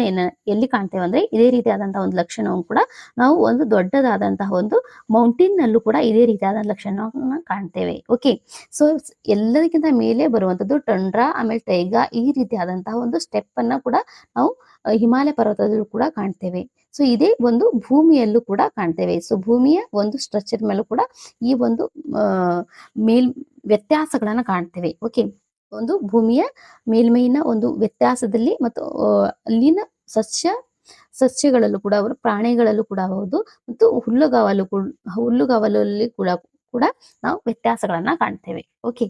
ಎಲ್ಲಿ ಕಾಣ್ತೇವೆ ಅಂದ್ರೆ, ಇದೇ ರೀತಿಯಾದಂತಹ ಒಂದು ಲಕ್ಷಣವನ್ನು ಕೂಡ ನಾವು ಒಂದು ದೊಡ್ಡದಾದಂತಹ ಒಂದು ಮೌಂಟೇನ್ ನಲ್ಲೂ ಕೂಡ ಇದೇ ರೀತಿಯಾದ ಲಕ್ಷಣವನ್ನ ಕಾಣ್ತೇವೆ. ಓಕೆ, ಸೊ ಎಲ್ಲದಕ್ಕಿಂತ ಮೇಲೆ ಬರುವಂತದ್ದು ಟಂಡ್ರಾ, ಆಮೇಲೆ ಟೈಗಾ, ಈ ರೀತಿಯಾದಂತಹ ಒಂದು ಸ್ಟೆಪ್ ಅನ್ನ ಕೂಡ ನಾವು ಹಿಮಾಲಯ ಪರ್ವತದಲ್ಲೂ ಕೂಡ ಕಾಣ್ತೇವೆ. ಸೊ ಇದೇ ಒಂದು ಭೂಮಿಯಲ್ಲೂ ಕೂಡ ಕಾಣ್ತೇವೆ. ಸೊ ಭೂಮಿಯ ಒಂದು ಸ್ಟ್ರಕ್ಚರ್ ಮೇಲೂ ಕೂಡ ಈ ಒಂದು ಮೇಲ್ ವ್ಯತ್ಯಾಸಗಳನ್ನ ಕಾಣ್ತೇವೆ. ಓಕೆ, ಒಂದು ಭೂಮಿಯ ಮೇಲ್ಮೈನ ಒಂದು ವ್ಯತ್ಯಾಸದಲ್ಲಿ ಮತ್ತು ಅಲ್ಲಿನ ಸಸ್ಯಗಳಲ್ಲೂ ಕೂಡ, ಅವರು ಪ್ರಾಣಿಗಳಲ್ಲೂ ಕೂಡ ಹೌದು, ಮತ್ತು ಹುಲ್ಲುಗಾವಲಲ್ಲಿ ಕೂಡ ನಾವು ವ್ಯತ್ಯಾಸಗಳನ್ನ ಕಾಣ್ತೇವೆ. ಓಕೆ,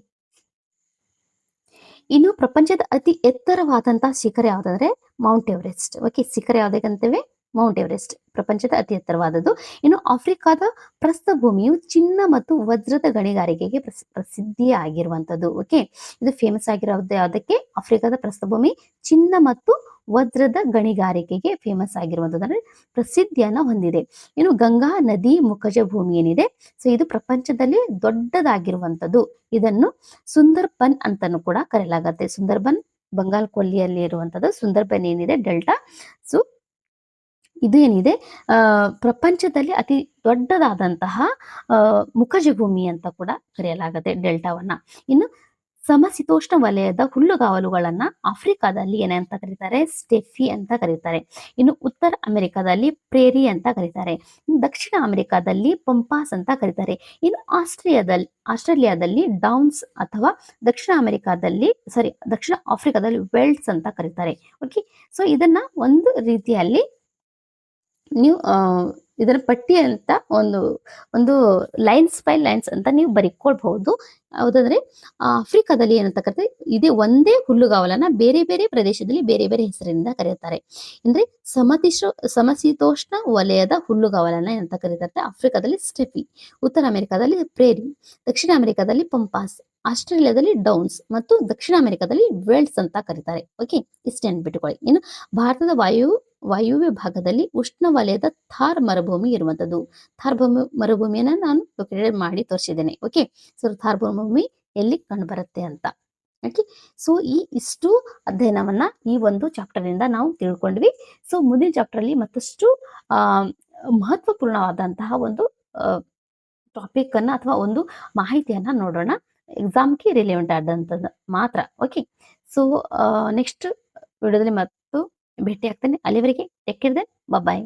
ಇನ್ನು ಪ್ರಪಂಚದ ಅತಿ ಎತ್ತರವಾದಂತಹ ಶಿಖರ ಯಾವ್ದಂದ್ರೆ ಮೌಂಟ್ ಎವರೆಸ್ಟ್. ಓಕೆ, ಶಿಖರ ಯಾವ್ದಕ್ಕಂತೇವೆ? ಮೌಂಟ್ ಎವರೆಸ್ಟ್ ಪ್ರಪಂಚದ ಅತಿ ಎತ್ತರವಾದದ್ದು. ಇನ್ನು ಆಫ್ರಿಕಾದ ಪ್ರಸ್ಥಭೂಮಿಯು ಚಿನ್ನ ಮತ್ತು ವಜ್ರದ ಗಣಿಗಾರಿಕೆಗೆ ಪ್ರಸಿದ್ಧಿಯಾಗಿರುವಂತದ್ದು. ಓಕೆ, ಇದು ಫೇಮಸ್ ಆಗಿರೋದು ಯಾವ್ದಕ್ಕೆ? ಆಫ್ರಿಕಾದ ಪ್ರಸ್ಥಭೂಮಿ ಚಿನ್ನ ಮತ್ತು ವಜ್ರದ ಗಣಿಗಾರಿಕೆಗೆ ಫೇಮಸ್ ಆಗಿರುವಂತದ್ದು, ಅಂದ್ರೆ ಪ್ರಸಿದ್ಧಿಯನ್ನ ಹೊಂದಿದೆ. ಇನ್ನು ಗಂಗಾ ನದಿ ಮುಖಜ ಭೂಮಿ ಏನಿದೆ, ಸೊ ಇದು ಪ್ರಪಂಚದಲ್ಲಿ ದೊಡ್ಡದಾಗಿರುವಂತದ್ದು. ಇದನ್ನು ಸುಂದರ್ಬನ್ ಅಂತಾನೂ ಕೂಡ ಕರೆಯಲಾಗುತ್ತೆ. ಸುಂದರ್ಬನ್ ಬಂಗಾಲ್ ಕೊಲ್ಲಿಯಲ್ಲಿ ಇರುವಂತದ್ದು ಸುಂದರ್ಬನ್ ಏನಿದೆ ಡೆಲ್ಟಾ. ಸೊ ಇದು ಏನಿದೆ ಪ್ರಪಂಚದಲ್ಲಿ ಅತಿ ದೊಡ್ಡದಾದಂತಹ ಮುಖಜ ಭೂಮಿ ಅಂತ ಕೂಡ ಕರೆಯಲಾಗುತ್ತೆ ಡೆಲ್ಟಾವನ್ನ. ಇನ್ನು ಸಮಶೀತೋಷ್ಣ ವಲಯದ ಹುಲ್ಲುಗಾವಲುಗಳನ್ನ ಆಫ್ರಿಕಾದಲ್ಲಿ ಏನಂತ ಕರೀತಾರೆ? ಸ್ಟೆಫಿ ಅಂತ ಕರೀತಾರೆ. ಇನ್ನು ಉತ್ತರ ಅಮೆರಿಕಾದಲ್ಲಿ ಪ್ರೇರಿ ಅಂತ ಕರೀತಾರೆ. ದಕ್ಷಿಣ ಅಮೆರಿಕಾದಲ್ಲಿ ಪಂಪಾಸ್ ಅಂತ ಕರೀತಾರೆ. ಇನ್ನು ಆಸ್ಟ್ರೇಲಿಯಾದಲ್ಲಿ ಡೌನ್ಸ್ ಅಥವಾ ದಕ್ಷಿಣ ಆಫ್ರಿಕಾದಲ್ಲಿ ವೆಲ್ಡ್ಸ್ ಅಂತ ಕರೀತಾರೆ. ಓಕೆ, ಸೊ ಇದನ್ನ ಒಂದು ರೀತಿಯಲ್ಲಿ ನೀವು ಇದರ ಪಟ್ಟಿ ಅಂತ ಒಂದು ಲೈನ್ಸ್ ಬೈ ಲೈನ್ಸ್ ಅಂತ ನೀವು ಬರೀಕೊಳ್ಬಹುದು. ಹೌದಂದ್ರೆ ಆಫ್ರಿಕಾದಲ್ಲಿ ಏನಂತ ಕರೀತಾರೆ, ಇದೇ ಒಂದೇ ಹುಲ್ಲುಗಾವಲನ್ನ ಬೇರೆ ಬೇರೆ ಪ್ರದೇಶದಲ್ಲಿ ಬೇರೆ ಬೇರೆ ಹೆಸರಿನಿಂದ ಕರೀತಾರೆ. ಅಂದ್ರೆ ಸಮಶೀತೋಷ್ಣ ವಲಯದ ಹುಲ್ಲುಗಾವಲನ್ನ ಏನಂತ ಕರೀತಾರೆ? ಆಫ್ರಿಕಾದಲ್ಲಿ ಸ್ಟೆಫಿ, ಉತ್ತರ ಅಮೆರಿಕಾದಲ್ಲಿ ಪ್ರೇರಿ, ದಕ್ಷಿಣ ಅಮೆರಿಕಾದಲ್ಲಿ ಪಂಪಾಸ್, ಆಸ್ಟ್ರೇಲಿಯಾದಲ್ಲಿ ಡೌನ್ಸ್ ಮತ್ತು ದಕ್ಷಿಣ ಅಮೆರಿಕಾದಲ್ಲಿ ವೆಲ್ಡ್ಸ್ ಅಂತ ಕರೀತಾರೆ. ಓಕೆ, ಇಷ್ಟು ನೆನ್ಪಿಟ್ಟುಕೊಳ್ಳಿ. ಇನ್ನು ಭಾರತದ ವಾಯುವ್ಯ ಭಾಗದಲ್ಲಿ ಉಷ್ಣ ವಲಯದ ಥಾರ್ ಮರುಭೂಮಿ ಇರುವಂತದ್ದು. ಥಾರ್ ಮರುಭೂಮಿಯನ್ನ ನಾನು ಮಾಡಿ ತೋರಿಸಿದ್ದೇನೆ. ಓಕೆ, ಸೊ ಥಾರ್ ಮರುಭೂಮಿ ಎಲ್ಲಿ ಕಂಡು ಬರುತ್ತೆ ಅಂತ. ಓಕೆ, ಸೊ ಇಷ್ಟು ಅಧ್ಯಯನವನ್ನ ಈ ಒಂದು ಚಾಪ್ಟರ್ ಇಂದ ನಾವು ತಿಳ್ಕೊಂಡ್ವಿ. ಸೊ ಮುಂದಿನ ಚಾಪ್ಟರ್ ಅಲ್ಲಿ ಮತ್ತಷ್ಟು ಮಹತ್ವಪೂರ್ಣವಾದಂತಹ ಒಂದು ಟಾಪಿಕ್ ಅನ್ನ ಅಥವಾ ಒಂದು ಮಾಹಿತಿಯನ್ನ ನೋಡೋಣ. ಎಕ್ಸಾಮ್ಗೆ ರಿಲೆವೆಂಟ್ ಆದಂಥದ್ದು ಮಾತ್ರ. ಓಕೆ, ಸೊ ನೆಕ್ಸ್ಟ್ ವಿಡಿಯೋದಲ್ಲಿ ಮತ್ತು ಭೇಟಿ ಆಗ್ತೇನೆ. ಅಲ್ಲಿವರೆಗೆ ಟೇಕ್ ಕೇರ್ ದೆನ್, ಬಾಯ್.